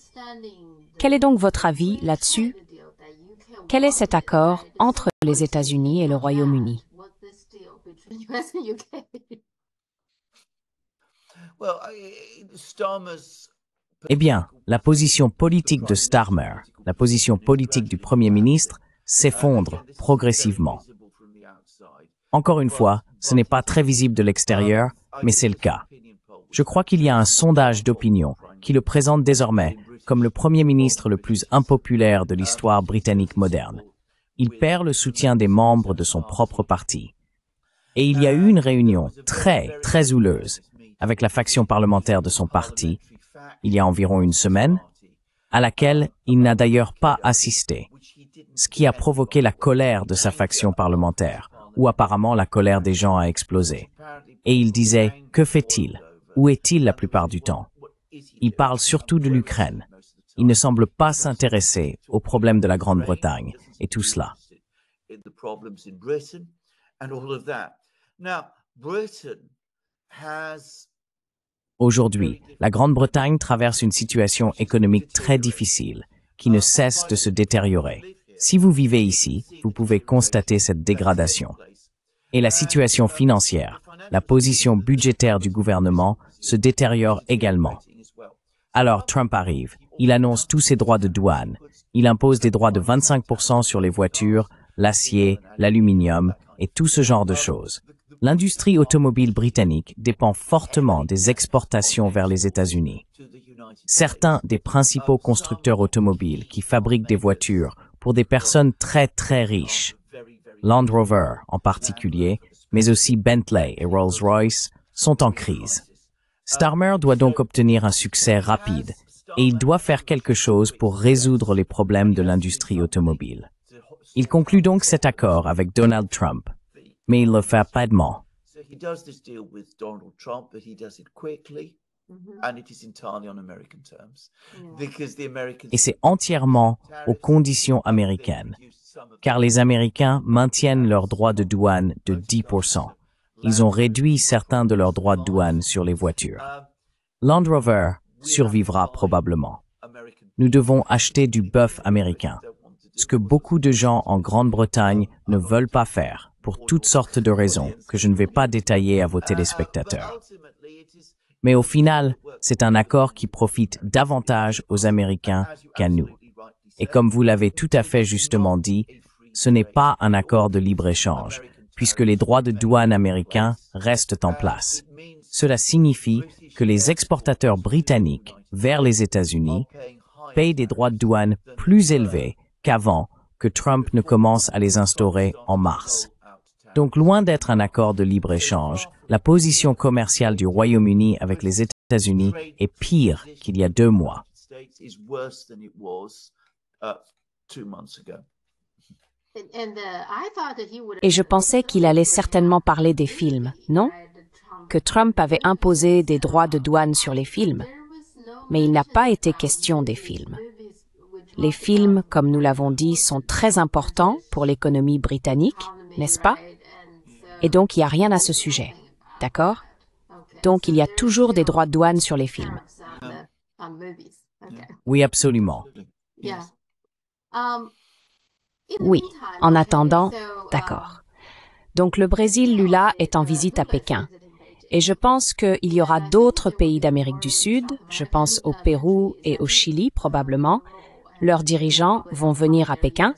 Quel est donc votre avis là-dessus? Quel est cet accord entre les États-Unis et le Royaume-Uni? Eh bien, la position politique de Starmer, la position politique du Premier ministre, s'effondre progressivement. Encore une fois, ce n'est pas très visible de l'extérieur, mais c'est le cas. Je crois qu'il y a un sondage d'opinion qui le présente désormais comme le premier ministre le plus impopulaire de l'histoire britannique moderne. Il perd le soutien des membres de son propre parti. Et il y a eu une réunion très houleuse avec la faction parlementaire de son parti, il y a environ une semaine, à laquelle il n'a d'ailleurs pas assisté, ce qui a provoqué la colère de sa faction parlementaire, où apparemment la colère des gens a explosé. Et il disait, que fait-il? Où est-il la plupart du temps? Il parle surtout de l'Ukraine. Il ne semble pas s'intéresser aux problèmes de la Grande-Bretagne et tout cela. Aujourd'hui, la Grande-Bretagne traverse une situation économique très difficile, qui ne cesse de se détériorer. Si vous vivez ici, vous pouvez constater cette dégradation. Et la situation financière, la position budgétaire du gouvernement se détériore également. Alors Trump arrive, il annonce tous ses droits de douane, il impose des droits de 25% sur les voitures, l'acier, l'aluminium et tout ce genre de choses. L'industrie automobile britannique dépend fortement des exportations vers les États-Unis. Certains des principaux constructeurs automobiles qui fabriquent des voitures pour des personnes très riches, Land Rover en particulier, mais aussi Bentley et Rolls-Royce, sont en crise. Starmer doit donc obtenir un succès rapide et il doit faire quelque chose pour résoudre les problèmes de l'industrie automobile. Il conclut donc cet accord avec Donald Trump, mais il le fait rapidement. Et c'est entièrement aux conditions américaines, car les Américains maintiennent leurs droits de douane de 10%. Ils ont réduit certains de leurs droits de douane sur les voitures. Land Rover survivra probablement. Nous devons acheter du bœuf américain, ce que beaucoup de gens en Grande-Bretagne ne veulent pas faire, pour toutes sortes de raisons que je ne vais pas détailler à vos téléspectateurs. Mais au final, c'est un accord qui profite davantage aux Américains qu'à nous. Et comme vous l'avez tout à fait justement dit, ce n'est pas un accord de libre-échange, puisque les droits de douane américains restent en place. Cela signifie que les exportateurs britanniques vers les États-Unis payent des droits de douane plus élevés qu'avant que Trump ne commence à les instaurer en mars. Donc, loin d'être un accord de libre-échange, la position commerciale du Royaume-Uni avec les États-Unis est pire qu'il y a 2 mois. Et je pensais qu'il allait certainement parler des films, non? Que Trump avait imposé des droits de douane sur les films. Mais il n'a pas été question des films. Les films, comme nous l'avons dit, sont très importants pour l'économie britannique, n'est-ce pas? Et donc, il n'y a rien à ce sujet, d'accord? Donc, il y a toujours des droits de douane sur les films. Oui, absolument. Oui, en attendant, d'accord. Donc, le Brésil, Lula, est en visite à Pékin. Et je pense qu'il y aura d'autres pays d'Amérique du Sud, je pense au Pérou et au Chili probablement. Leurs dirigeants vont venir à Pékin.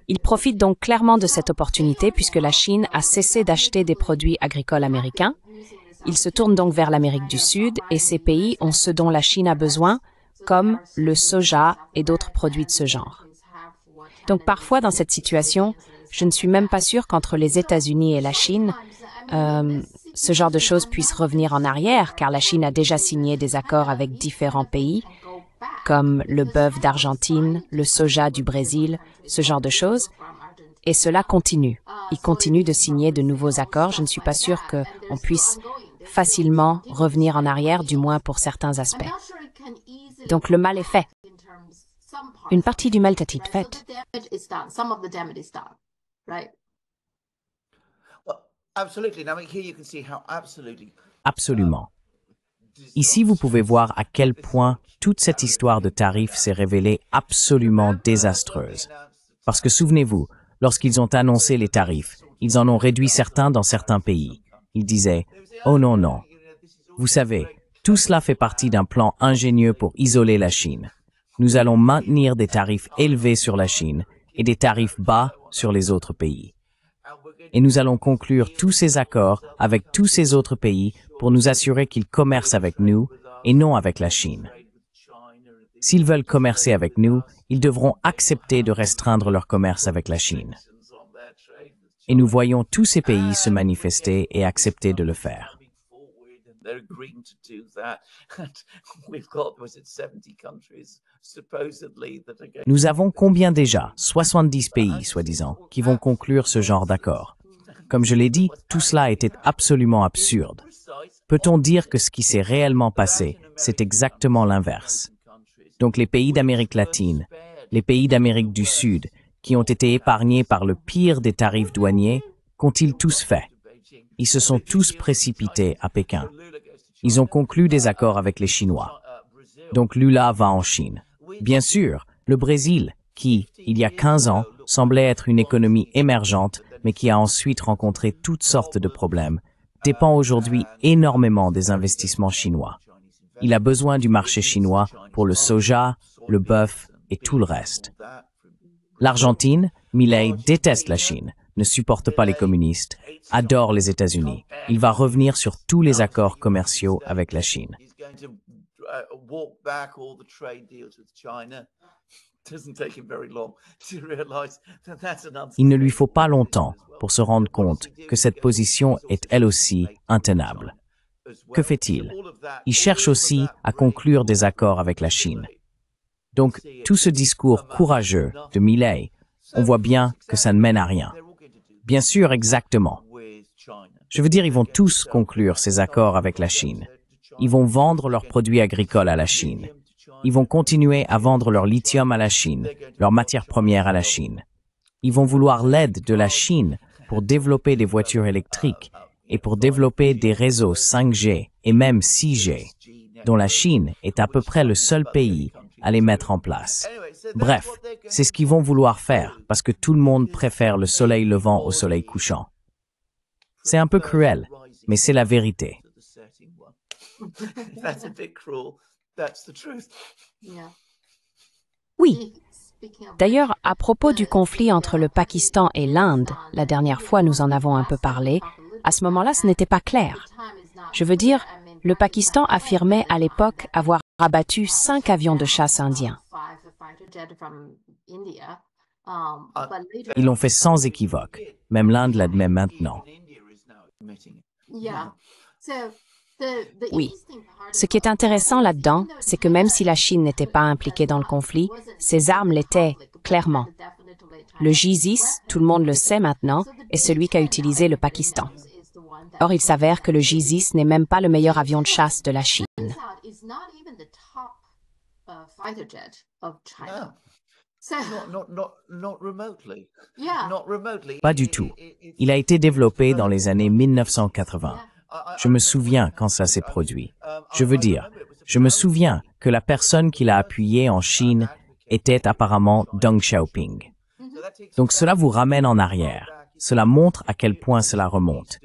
Ils profitent donc clairement de cette opportunité puisque la Chine a cessé d'acheter des produits agricoles américains. Ils se tournent donc vers l'Amérique du Sud et ces pays ont ce dont la Chine a besoin, comme le soja et d'autres produits de ce genre. Donc parfois dans cette situation, je ne suis même pas sûre qu'entre les États-Unis et la Chine, ce genre de choses puisse revenir en arrière, car la Chine a déjà signé des accords avec différents pays, comme le bœuf d'Argentine, le soja du Brésil, ce genre de choses. Et cela continue. Ils continuent de signer de nouveaux accords. Je ne suis pas sûre qu'on puisse facilement revenir en arrière, du moins pour certains aspects. Donc le mal est fait. Une partie du mal est faite. Absolument. Ici, vous pouvez voir à quel point toute cette histoire de tarifs s'est révélée absolument désastreuse. Parce que souvenez-vous, lorsqu'ils ont annoncé les tarifs, ils en ont réduit certains dans certains pays. Ils disaient « Oh non, non ». Vous savez, tout cela fait partie d'un plan ingénieux pour isoler la Chine. Nous allons maintenir des tarifs élevés sur la Chine et des tarifs bas sur les autres pays. Et nous allons conclure tous ces accords avec tous ces autres pays pour nous assurer qu'ils commercent avec nous et non avec la Chine. S'ils veulent commercer avec nous, ils devront accepter de restreindre leur commerce avec la Chine. Et nous voyons tous ces pays se manifester et accepter de le faire. Nous avons combien déjà? 70 pays, soi-disant, qui vont conclure ce genre d'accord. Comme je l'ai dit, tout cela était absolument absurde. Peut-on dire que ce qui s'est réellement passé, c'est exactement l'inverse? Donc les pays d'Amérique latine, les pays d'Amérique du Sud, qui ont été épargnés par le pire des tarifs douaniers, qu'ont-ils tous fait? Ils se sont tous précipités à Pékin. Ils ont conclu des accords avec les Chinois. Donc Lula va en Chine. Bien sûr, le Brésil, qui, il y a 15 ans, semblait être une économie émergente, mais qui a ensuite rencontré toutes sortes de problèmes, dépend aujourd'hui énormément des investissements chinois. Il a besoin du marché chinois pour le soja, le bœuf et tout le reste. L'Argentine, Milei déteste la Chine, ne supporte pas les communistes, adore les États-Unis. Il va revenir sur tous les accords commerciaux avec la Chine. Il ne lui faut pas longtemps pour se rendre compte que cette position est elle aussi intenable. Que fait-il? Il cherche aussi à conclure des accords avec la Chine. Donc, tout ce discours courageux de Milei, on voit bien que ça ne mène à rien. Bien sûr, exactement. Je veux dire, ils vont tous conclure ces accords avec la Chine. Ils vont vendre leurs produits agricoles à la Chine. Ils vont continuer à vendre leur lithium à la Chine, leurs matières premières à la Chine. Ils vont vouloir l'aide de la Chine pour développer des voitures électriques et pour développer des réseaux 5G et même 6G, dont la Chine est à peu près le seul pays à les mettre en place. Bref, c'est ce qu'ils vont vouloir faire parce que tout le monde préfère le soleil levant au soleil couchant. C'est un peu cruel, mais c'est la vérité. Oui. D'ailleurs, à propos du conflit entre le Pakistan et l'Inde, la dernière fois nous en avons un peu parlé, à ce moment-là ce n'était pas clair. Je veux dire, le Pakistan affirmait à l'époque avoir abattu 5 avions de chasse indiens. Ils l'ont fait sans équivoque. Même l'Inde l'admet maintenant. Oui. Ce qui est intéressant là-dedans, c'est que même si la Chine n'était pas impliquée dans le conflit, ses armes l'étaient, clairement. Le J-10, tout le monde le sait maintenant, est celui qu'a utilisé le Pakistan. Or, il s'avère que le J-10 n'est même pas le meilleur avion de chasse de la Chine. Pas du tout. Il a été développé dans les années 1980. Je me souviens quand ça s'est produit. Je veux dire, je me souviens que la personne qui l'a appuyé en Chine était apparemment Deng Xiaoping. Donc cela vous ramène en arrière. Cela montre à quel point cela remonte.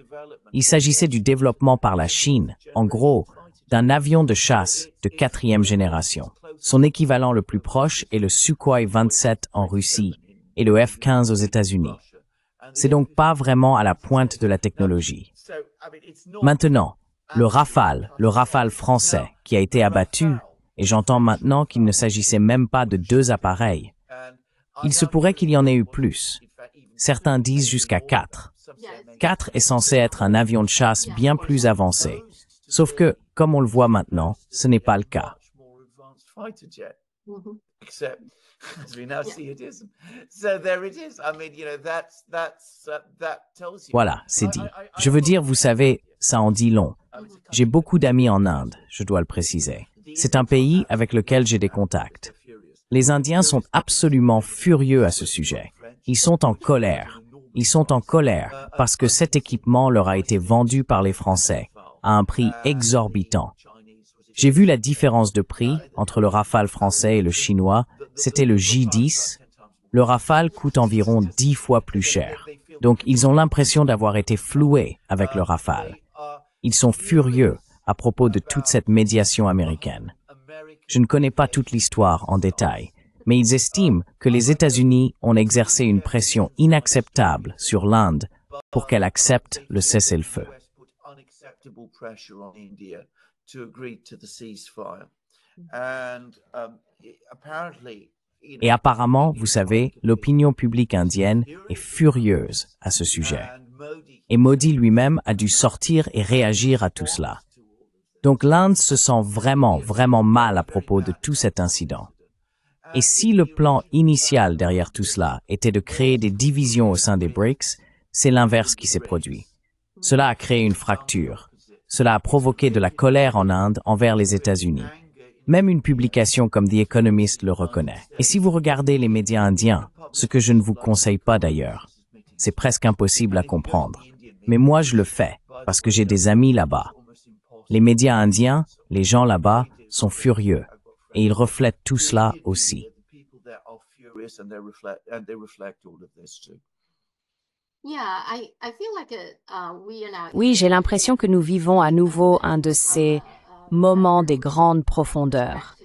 Il s'agissait du développement par la Chine, en gros, d'un avion de chasse de 4e génération. Son équivalent le plus proche est le Sukhoi 27 en Russie et le F-15 aux États-Unis. C'est donc pas vraiment à la pointe de la technologie. Maintenant, le Rafale français qui a été abattu, et j'entends maintenant qu'il ne s'agissait même pas de 2 appareils. Il se pourrait qu'il y en ait eu plus. Certains disent jusqu'à 4. 4 est censé être un avion de chasse bien plus avancé. Sauf que, comme on le voit maintenant, ce n'est pas le cas. Voilà, c'est dit. Je veux dire, vous savez, ça en dit long. J'ai beaucoup d'amis en Inde, je dois le préciser. C'est un pays avec lequel j'ai des contacts. Les Indiens sont absolument furieux à ce sujet. Ils sont en colère. Ils sont en colère parce que cet équipement leur a été vendu par les Français à un prix exorbitant. J'ai vu la différence de prix entre le Rafale français et le chinois. C'était le J-10. Le Rafale coûte environ 10 fois plus cher. Donc, ils ont l'impression d'avoir été floués avec le Rafale. Ils sont furieux à propos de toute cette médiation américaine. Je ne connais pas toute l'histoire en détail, mais ils estiment que les États-Unis ont exercé une pression inacceptable sur l'Inde pour qu'elle accepte le cessez-le-feu. Et apparemment, vous savez, l'opinion publique indienne est furieuse à ce sujet. Et Modi lui-même a dû sortir et réagir à tout cela. Donc l'Inde se sent vraiment, vraiment mal à propos de tout cet incident. Et si le plan initial derrière tout cela était de créer des divisions au sein des BRICS, c'est l'inverse qui s'est produit. Cela a créé une fracture. Cela a provoqué de la colère en Inde envers les États-Unis. Même une publication comme The Economist le reconnaît. Et si vous regardez les médias indiens, ce que je ne vous conseille pas d'ailleurs, c'est presque impossible à comprendre. Mais moi je le fais, parce que j'ai des amis là-bas. Les médias indiens, les gens là-bas, sont furieux. Et ils reflètent tout cela aussi. Oui, j'ai l'impression que nous vivons à nouveau un de ces moments des grandes profondeurs.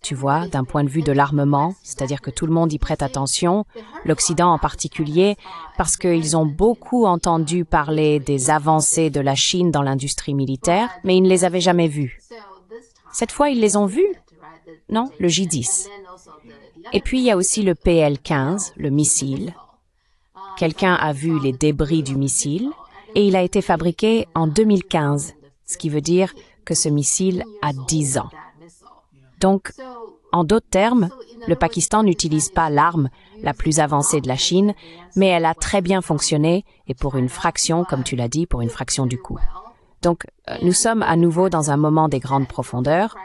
Tu vois, d'un point de vue de l'armement, c'est-à-dire que tout le monde y prête attention, l'Occident en particulier, parce qu'ils ont beaucoup entendu parler des avancées de la Chine dans l'industrie militaire, mais ils ne les avaient jamais vues. Cette fois, ils les ont vues? Non, le J-10. Et puis, il y a aussi le PL-15, le missile. Quelqu'un a vu les débris du missile et il a été fabriqué en 2015, ce qui veut dire que ce missile a 10 ans. Donc, en d'autres termes, le Pakistan n'utilise pas l'arme la plus avancée de la Chine, mais elle a très bien fonctionné et pour une fraction, comme tu l'as dit, pour une fraction du coût. Donc, nous sommes à nouveau dans un moment des grandes profondeurs,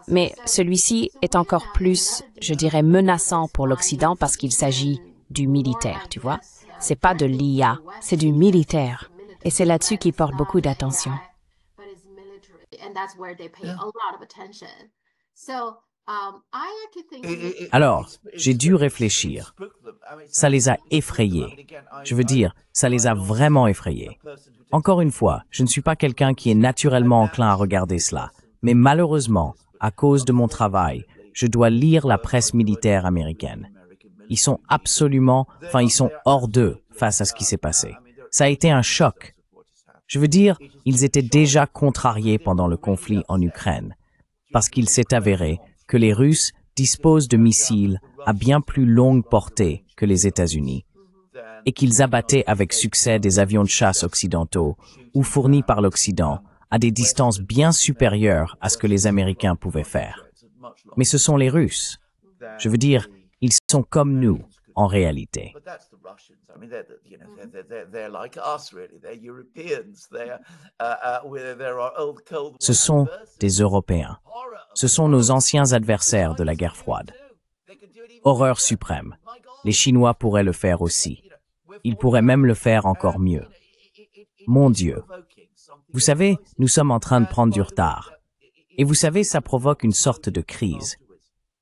mais celui-ci est encore plus, je dirais, menaçant pour l'Occident parce qu'il s'agit du militaire, tu vois. C'est pas de l'IA, c'est du militaire. Et c'est là-dessus qu'ils portent beaucoup d'attention. Alors, j'ai dû réfléchir. Ça les a effrayés. Je veux dire, ça les a vraiment effrayés. Encore une fois, je ne suis pas quelqu'un qui est naturellement enclin à regarder cela. Mais malheureusement, à cause de mon travail, je dois lire la presse militaire américaine. Ils sont ils sont hors d'eux face à ce qui s'est passé. Ça a été un choc. Je veux dire, ils étaient déjà contrariés pendant le conflit en Ukraine, parce qu'il s'est avéré que les Russes disposent de missiles à bien plus longue portée que les États-Unis, et qu'ils abattaient avec succès des avions de chasse occidentaux ou fournis par l'Occident à des distances bien supérieures à ce que les Américains pouvaient faire. Mais ce sont les Russes. Je veux dire, ils sont comme nous, en réalité. Ce sont des Européens. Ce sont nos anciens adversaires de la guerre froide. Horreur suprême. Les Chinois pourraient le faire aussi. Ils pourraient même le faire encore mieux. Mon Dieu. Vous savez, nous sommes en train de prendre du retard. Et vous savez, ça provoque une sorte de crise.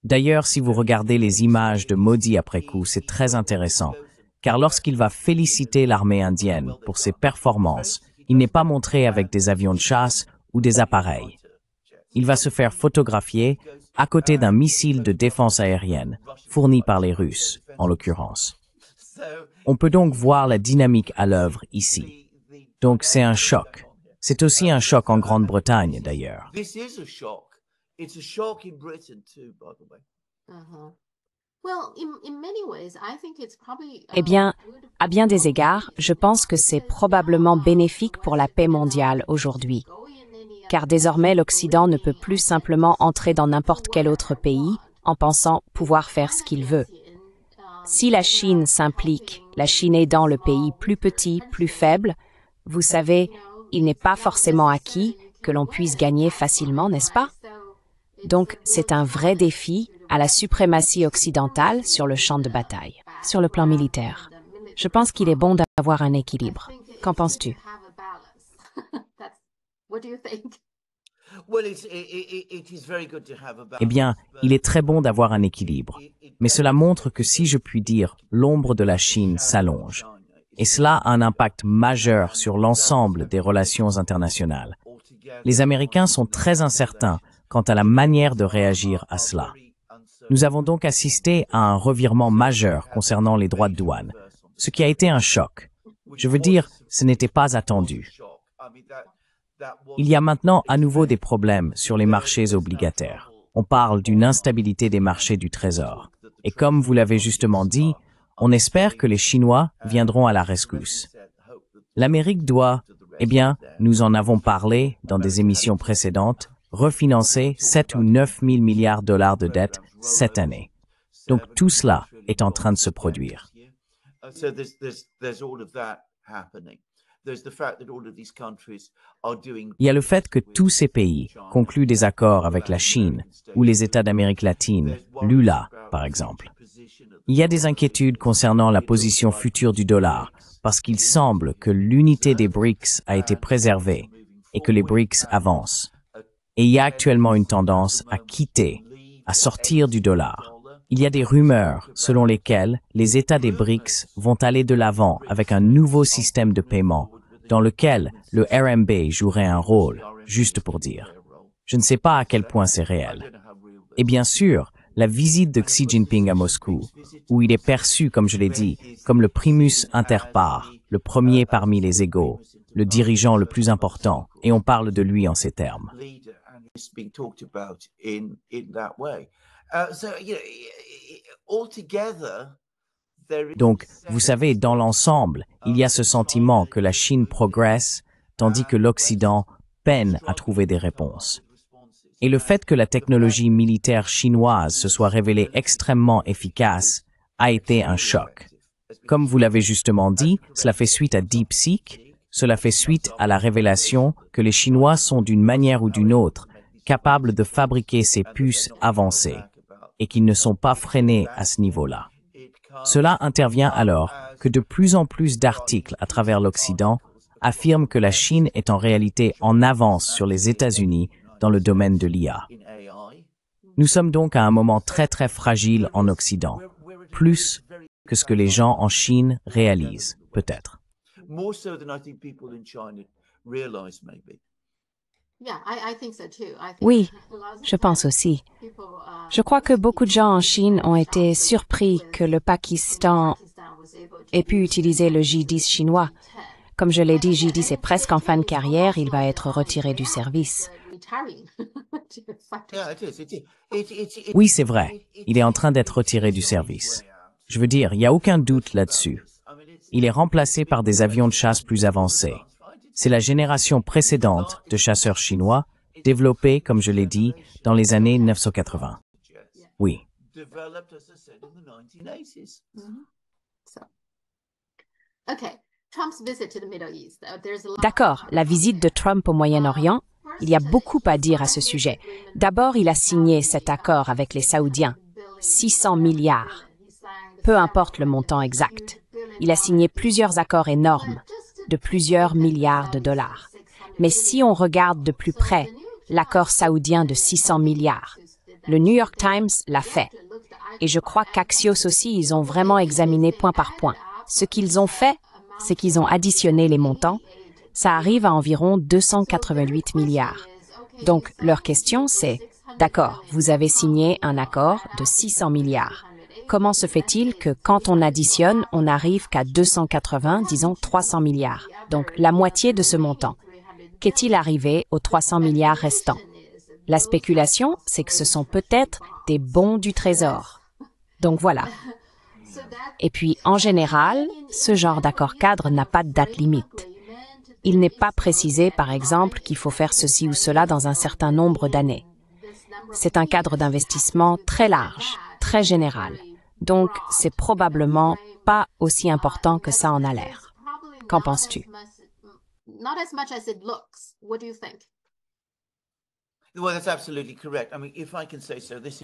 D'ailleurs, si vous regardez les images de Modi après coup, c'est très intéressant, car lorsqu'il va féliciter l'armée indienne pour ses performances, il n'est pas montré avec des avions de chasse ou des appareils. Il va se faire photographier à côté d'un missile de défense aérienne, fourni par les Russes, en l'occurrence. On peut donc voir la dynamique à l'œuvre ici. Donc c'est un choc. C'est aussi un choc en Grande-Bretagne, d'ailleurs. Eh bien, à bien des égards, je pense que c'est probablement bénéfique pour la paix mondiale aujourd'hui, car désormais l'Occident ne peut plus simplement entrer dans n'importe quel autre pays en pensant pouvoir faire ce qu'il veut. Si la Chine s'implique, la Chine aidant le pays plus petit, plus faible, vous savez, il n'est pas forcément acquis que l'on puisse gagner facilement, n'est-ce pas? Donc, c'est un vrai défi à la suprématie occidentale sur le champ de bataille, sur le plan militaire. Je pense qu'il est bon d'avoir un équilibre. Qu'en penses-tu? Eh bien, il est très bon d'avoir un équilibre. Mais cela montre que si je puis dire, l'ombre de la Chine s'allonge. Et cela a un impact majeur sur l'ensemble des relations internationales. Les Américains sont très incertains quant à la manière de réagir à cela. Nous avons donc assisté à un revirement majeur concernant les droits de douane, ce qui a été un choc. Je veux dire, ce n'était pas attendu. Il y a maintenant à nouveau des problèmes sur les marchés obligataires. on parle d'une instabilité des marchés du trésor. Et comme vous l'avez justement dit, on espère que les Chinois viendront à la rescousse. L'Amérique doit, eh bien, nous en avons parlé dans des émissions précédentes, refinancer 7 ou 9 000 milliards de dollars de dettes cette année. Donc tout cela est en train de se produire. Il y a le fait que tous ces pays concluent des accords avec la Chine ou les États d'Amérique latine, l'ULA par exemple. Il y a des inquiétudes concernant la position future du dollar parce qu'il semble que l'unité des BRICS a été préservée et que les BRICS avancent. Et il y a actuellement une tendance à sortir du dollar. Il y a des rumeurs selon lesquelles les États des BRICS vont aller de l'avant avec un nouveau système de paiement dans lequel le RMB jouerait un rôle, juste pour dire. Je ne sais pas à quel point c'est réel. Et bien sûr, la visite de Xi Jinping à Moscou, où il est perçu, comme je l'ai dit, comme le primus inter pares, le premier parmi les égaux, le dirigeant le plus important, et on parle de lui en ces termes. Donc, vous savez, dans l'ensemble, il y a ce sentiment que la Chine progresse, tandis que l'Occident peine à trouver des réponses. Et le fait que la technologie militaire chinoise se soit révélée extrêmement efficace a été un choc. Comme vous l'avez justement dit, cela fait suite à DeepSeek, cela fait suite à la révélation que les Chinois sont d'une manière ou d'une autre capables de fabriquer ces puces avancées et qu'ils ne sont pas freinés à ce niveau-là. Cela intervient alors que de plus en plus d'articles à travers l'Occident affirment que la Chine est en réalité en avance sur les États-Unis dans le domaine de l'IA. Nous sommes donc à un moment très très fragile en Occident, plus que ce que les gens en Chine réalisent, peut-être. Oui, je pense aussi. Je crois que beaucoup de gens en Chine ont été surpris que le Pakistan ait pu utiliser le J-10 chinois. Comme je l'ai dit, J-10 est presque en fin de carrière, il va être retiré du service. Oui, c'est vrai. Il est en train d'être retiré du service. Je veux dire, il n'y a aucun doute là-dessus. Il est remplacé par des avions de chasse plus avancés. C'est la génération précédente de chasseurs chinois, développés, comme je l'ai dit, dans les années 1980. Oui. D'accord, la visite de Trump au Moyen-Orient, il y a beaucoup à dire à ce sujet. D'abord, il a signé cet accord avec les Saoudiens, 600 milliards. Peu importe le montant exact. Il a signé plusieurs accords énormes, de plusieurs milliards de dollars. Mais si on regarde de plus près l'accord saoudien de 600 milliards, le New York Times l'a fait. Et je crois qu'Axios aussi, ils ont vraiment examiné point par point. Ce qu'ils ont fait, c'est qu'ils ont additionné les montants. Ça arrive à environ 288 milliards. Donc, leur question, c'est, d'accord, vous avez signé un accord de 600 milliards. Comment se fait-il que quand on additionne, on n'arrive qu'à 280, disons 300 milliards, donc la moitié de ce montant? Qu'est-il arrivé aux 300 milliards restants? La spéculation, c'est que ce sont peut-être des bons du Trésor. Donc voilà. Et puis, en général, ce genre d'accord-cadre n'a pas de date limite. Il n'est pas précisé, par exemple, qu'il faut faire ceci ou cela dans un certain nombre d'années. C'est un cadre d'investissement très large, très général. Donc, c'est probablement pas aussi important que ça en a l'air. Qu'en penses-tu?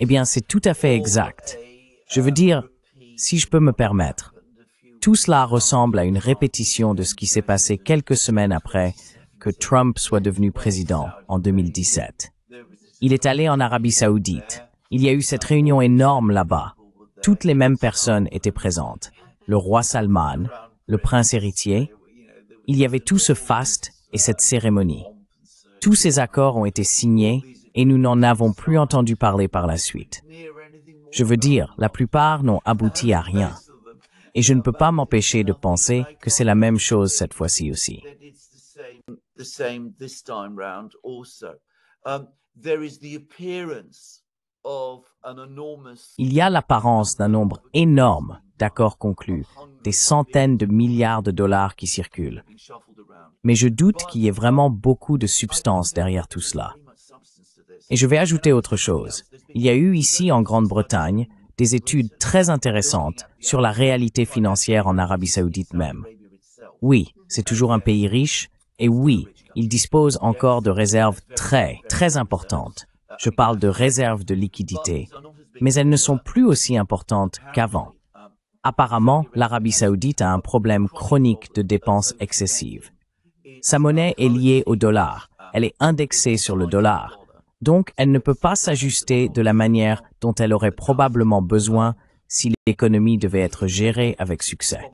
Eh bien, c'est tout à fait exact. Je veux dire, si je peux me permettre, tout cela ressemble à une répétition de ce qui s'est passé quelques semaines après que Trump soit devenu président en 2017. Il est allé en Arabie Saoudite. Il y a eu cette réunion énorme là-bas. Toutes les mêmes personnes étaient présentes. Le roi Salman, le prince héritier. Il y avait tout ce faste et cette cérémonie. Tous ces accords ont été signés et nous n'en avons plus entendu parler par la suite. Je veux dire, la plupart n'ont abouti à rien. Et je ne peux pas m'empêcher de penser que c'est la même chose cette fois-ci aussi. Il y a l'apparence d'un nombre énorme d'accords conclus, des centaines de milliards de dollars qui circulent. Mais je doute qu'il y ait vraiment beaucoup de substance derrière tout cela. Et je vais ajouter autre chose. Il y a eu ici en Grande-Bretagne des études très intéressantes sur la réalité financière en Arabie Saoudite même. Oui, c'est toujours un pays riche, et oui, il dispose encore de réserves très importantes. Je parle de réserves de liquidité, mais elles ne sont plus aussi importantes qu'avant. Apparemment, l'Arabie Saoudite a un problème chronique de dépenses excessives. Sa monnaie est liée au dollar, elle est indexée sur le dollar, donc elle ne peut pas s'ajuster de la manière dont elle aurait probablement besoin si l'économie devait être gérée avec succès.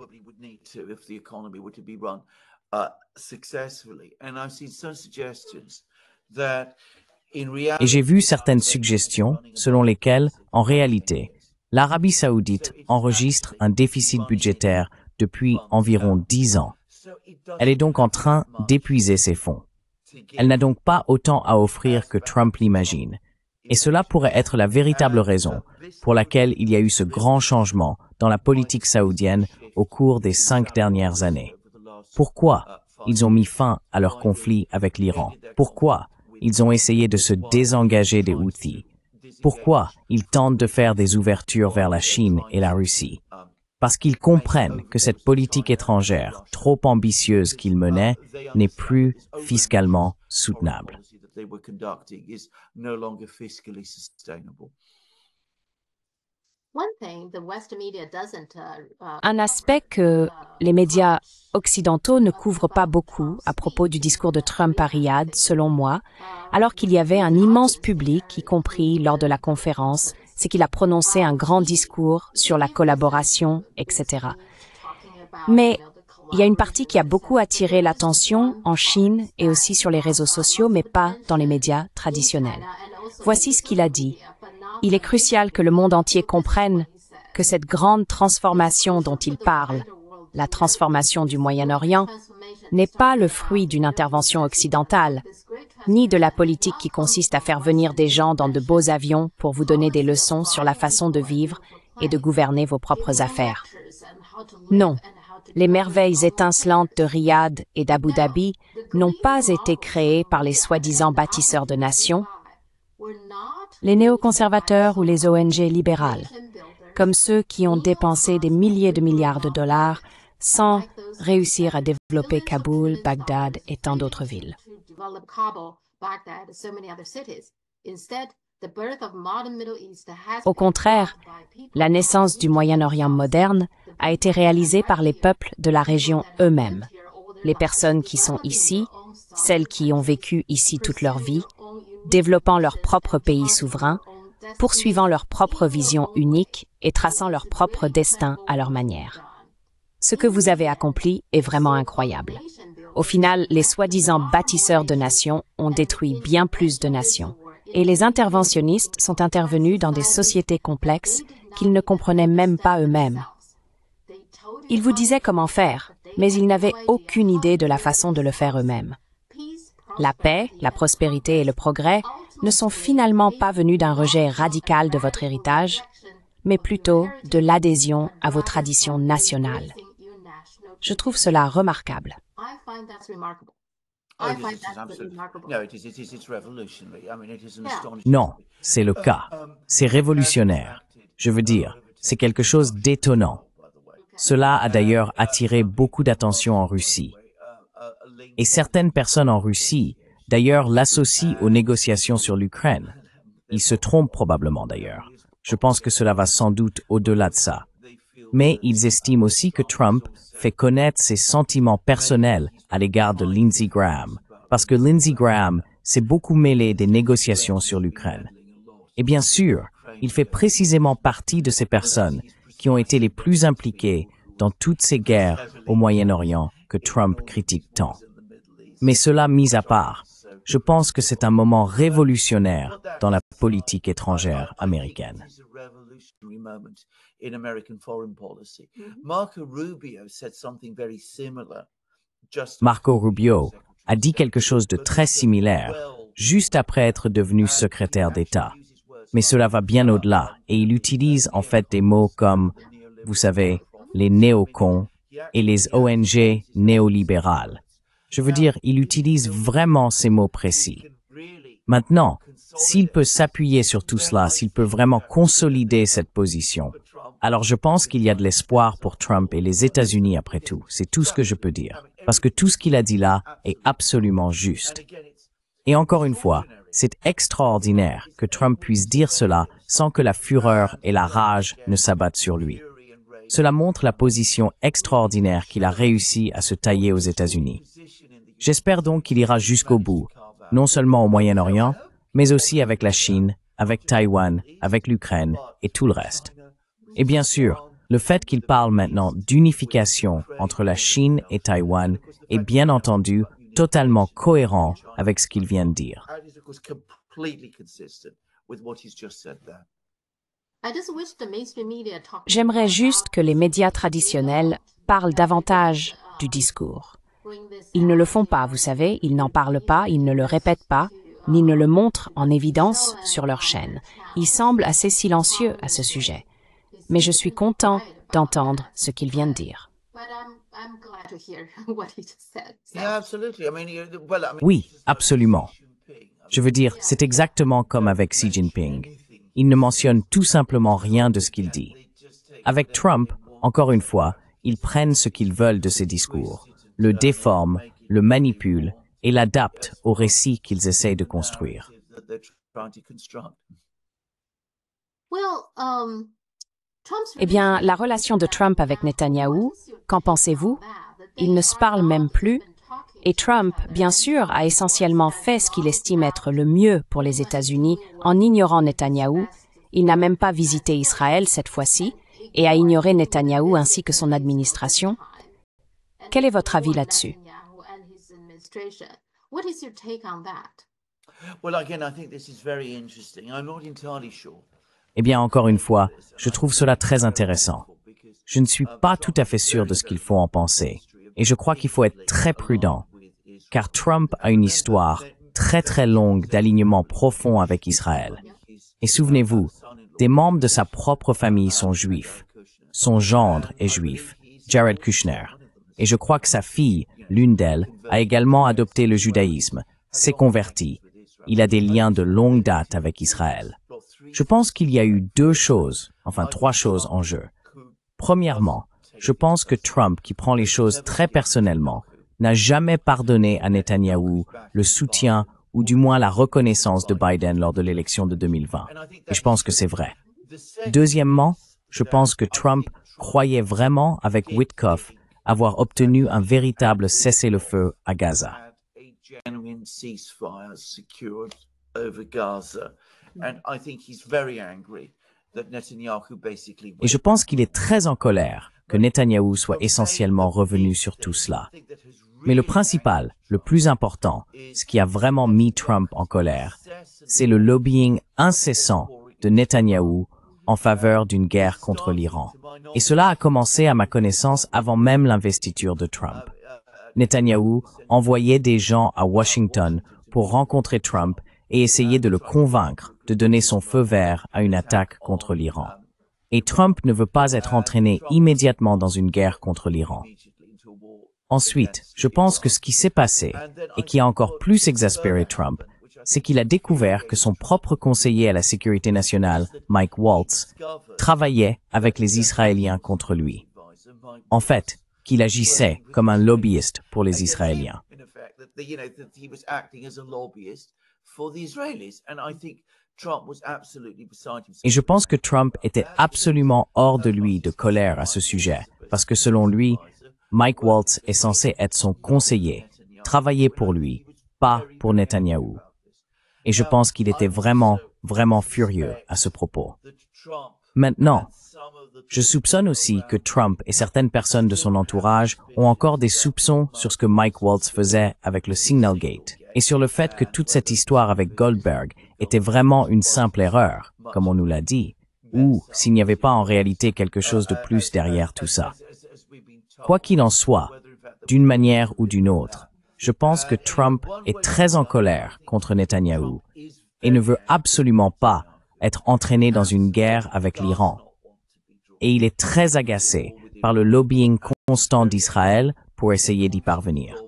Et j'ai vu certaines suggestions selon lesquelles, en réalité, l'Arabie Saoudite enregistre un déficit budgétaire depuis environ 10 ans. Elle est donc en train d'épuiser ses fonds. Elle n'a donc pas autant à offrir que Trump l'imagine. Et cela pourrait être la véritable raison pour laquelle il y a eu ce grand changement dans la politique saoudienne au cours des 5 dernières années. Pourquoi ils ont mis fin à leur conflit avec l'Iran? Pourquoi ils ont essayé de se désengager des Houthis? Pourquoi ils tentent de faire des ouvertures vers la Chine et la Russie? Parce qu'ils comprennent que cette politique étrangère trop ambitieuse qu'ils menaient n'est plus fiscalement soutenable. Un aspect que les médias occidentaux ne couvrent pas beaucoup à propos du discours de Trump à Riyad, selon moi, alors qu'il y avait un immense public, y compris lors de la conférence, c'est qu'il a prononcé un grand discours sur la collaboration, etc. Mais il y a une partie qui a beaucoup attiré l'attention en Chine et aussi sur les réseaux sociaux, mais pas dans les médias traditionnels. Voici ce qu'il a dit. Il est crucial que le monde entier comprenne que cette grande transformation dont il parle, la transformation du Moyen-Orient, n'est pas le fruit d'une intervention occidentale, ni de la politique qui consiste à faire venir des gens dans de beaux avions pour vous donner des leçons sur la façon de vivre et de gouverner vos propres affaires. Non, les merveilles étincelantes de Riyad et d'Abu Dhabi n'ont pas été créées par les soi-disant bâtisseurs de nations, les néoconservateurs ou les ONG libérales, comme ceux qui ont dépensé des milliers de milliards de dollars sans réussir à développer Kaboul, Bagdad et tant d'autres villes. Au contraire, la naissance du Moyen-Orient moderne a été réalisée par les peuples de la région eux-mêmes. Les personnes qui sont ici, celles qui ont vécu ici toute leur vie, développant leur propre pays souverain, poursuivant leur propre vision unique et traçant leur propre destin à leur manière. Ce que vous avez accompli est vraiment incroyable. Au final, les soi-disant bâtisseurs de nations ont détruit bien plus de nations. Et les interventionnistes sont intervenus dans des sociétés complexes qu'ils ne comprenaient même pas eux-mêmes. Ils vous disaient comment faire, mais ils n'avaient aucune idée de la façon de le faire eux-mêmes. La paix, la prospérité et le progrès ne sont finalement pas venus d'un rejet radical de votre héritage, mais plutôt de l'adhésion à vos traditions nationales. Je trouve cela remarquable. Non, c'est le cas. C'est révolutionnaire. Je veux dire, c'est quelque chose d'étonnant. Cela a d'ailleurs attiré beaucoup d'attention en Russie. Et certaines personnes en Russie, d'ailleurs, l'associent aux négociations sur l'Ukraine. Ils se trompent probablement d'ailleurs. Je pense que cela va sans doute au-delà de ça. Mais ils estiment aussi que Trump fait connaître ses sentiments personnels à l'égard de Lindsey Graham, parce que Lindsey Graham s'est beaucoup mêlé des négociations sur l'Ukraine. Et bien sûr, il fait précisément partie de ces personnes qui ont été les plus impliquées dans toutes ces guerres au Moyen-Orient que Trump critique tant. Mais cela mis à part, je pense que c'est un moment révolutionnaire dans la politique étrangère américaine. Marco Rubio a dit quelque chose de très similaire juste après être devenu secrétaire d'État. Mais cela va bien au-delà, et il utilise en fait des mots comme, vous savez, les néocons et les ONG néolibérales. Je veux dire, il utilise vraiment ces mots précis. Maintenant, s'il peut s'appuyer sur tout cela, s'il peut vraiment consolider cette position, alors je pense qu'il y a de l'espoir pour Trump et les États-Unis après tout. C'est tout ce que je peux dire. Parce que tout ce qu'il a dit là est absolument juste. Et encore une fois, c'est extraordinaire que Trump puisse dire cela sans que la fureur et la rage ne s'abattent sur lui. Cela montre la position extraordinaire qu'il a réussi à se tailler aux États-Unis. J'espère donc qu'il ira jusqu'au bout, non seulement au Moyen-Orient, mais aussi avec la Chine, avec Taïwan, avec l'Ukraine et tout le reste. Et bien sûr, le fait qu'il parle maintenant d'unification entre la Chine et Taïwan est bien entendu totalement cohérent avec ce qu'il vient de dire. J'aimerais juste que les médias traditionnels parlent davantage du discours. Ils ne le font pas, vous savez, ils n'en parlent pas, ils ne le répètent pas, ni ne le montrent en évidence sur leur chaîne. Ils semblent assez silencieux à ce sujet. Mais je suis content d'entendre ce qu'il vient de dire. Oui, absolument. Je veux dire, c'est exactement comme avec Xi Jinping. Il ne mentionne tout simplement rien de ce qu'il dit. Avec Trump, encore une fois, ils prennent ce qu'ils veulent de ses discours, le déforment, le manipulent et l'adaptent au récit qu'ils essayent de construire. Eh bien, la relation de Trump avec Netanyahou, qu'en pensez-vous? Ils ne se parlent même plus. Et Trump, bien sûr, a essentiellement fait ce qu'il estime être le mieux pour les États-Unis en ignorant Netanyahou. Il n'a même pas visité Israël cette fois-ci et a ignoré Netanyahou ainsi que son administration. Quel est votre avis là-dessus? Eh bien, encore une fois, je trouve cela très intéressant. Je ne suis pas tout à fait sûr de ce qu'il faut en penser, et je crois qu'il faut être très prudent, car Trump a une histoire très très longue d'alignement profond avec Israël. Et souvenez-vous, des membres de sa propre famille sont juifs. Son gendre est juif, Jared Kushner. Et je crois que sa fille, l'une d'elles, a également adopté le judaïsme, s'est convertie. Il a des liens de longue date avec Israël. Je pense qu'il y a eu trois choses en jeu. Premièrement, je pense que Trump, qui prend les choses très personnellement, n'a jamais pardonné à Netanyahou le soutien ou du moins la reconnaissance de Biden lors de l'élection de 2020. Et je pense que c'est vrai. Deuxièmement, je pense que Trump croyait vraiment avec Witkoff avoir obtenu un véritable cessez-le-feu à Gaza. Et je pense qu'il est très en colère que Netanyahou soit essentiellement revenu sur tout cela. Mais le principal, le plus important, ce qui a vraiment mis Trump en colère, c'est le lobbying incessant de Netanyahou en faveur d'une guerre contre l'Iran. Et cela a commencé à ma connaissance avant même l'investiture de Trump. Netanyahou envoyait des gens à Washington pour rencontrer Trump et essayer de le convaincre de donner son feu vert à une attaque contre l'Iran. Et Trump ne veut pas être entraîné immédiatement dans une guerre contre l'Iran. Ensuite, je pense que ce qui s'est passé, et qui a encore plus exaspéré Trump, c'est qu'il a découvert que son propre conseiller à la sécurité nationale, Mike Waltz, travaillait avec les Israéliens contre lui. En fait, qu'il agissait comme un lobbyiste pour les Israéliens. Et je pense que Trump était absolument hors de lui de colère à ce sujet, parce que selon lui, Mike Waltz est censé être son conseiller, travailler pour lui, pas pour Netanyahou. Et je pense qu'il était vraiment furieux à ce propos. Maintenant, je soupçonne aussi que Trump et certaines personnes de son entourage ont encore des soupçons sur ce que Mike Waltz faisait avec le Signalgate et sur le fait que toute cette histoire avec Goldberg était vraiment une simple erreur, comme on nous l'a dit, ou s'il n'y avait pas en réalité quelque chose de plus derrière tout ça. Quoi qu'il en soit, d'une manière ou d'une autre, je pense que Trump est très en colère contre Netanyahou et ne veut absolument pas être entraîné dans une guerre avec l'Iran. Et il est très agacé par le lobbying constant d'Israël pour essayer d'y parvenir.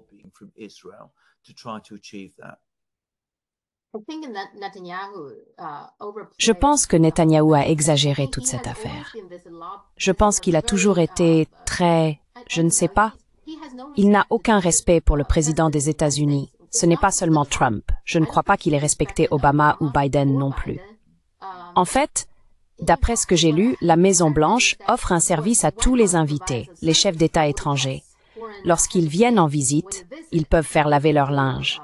Je pense que Netanyahou a exagéré toute cette affaire. Je pense qu'il a toujours été très, je ne sais pas. Il n'a aucun respect pour le président des États-Unis. Ce n'est pas seulement Trump. Je ne crois pas qu'il ait respecté Obama ou Biden non plus. En fait, d'après ce que j'ai lu, la Maison-Blanche offre un service à tous les invités, les chefs d'État étrangers. Lorsqu'ils viennent en visite, ils peuvent faire laver leur linge.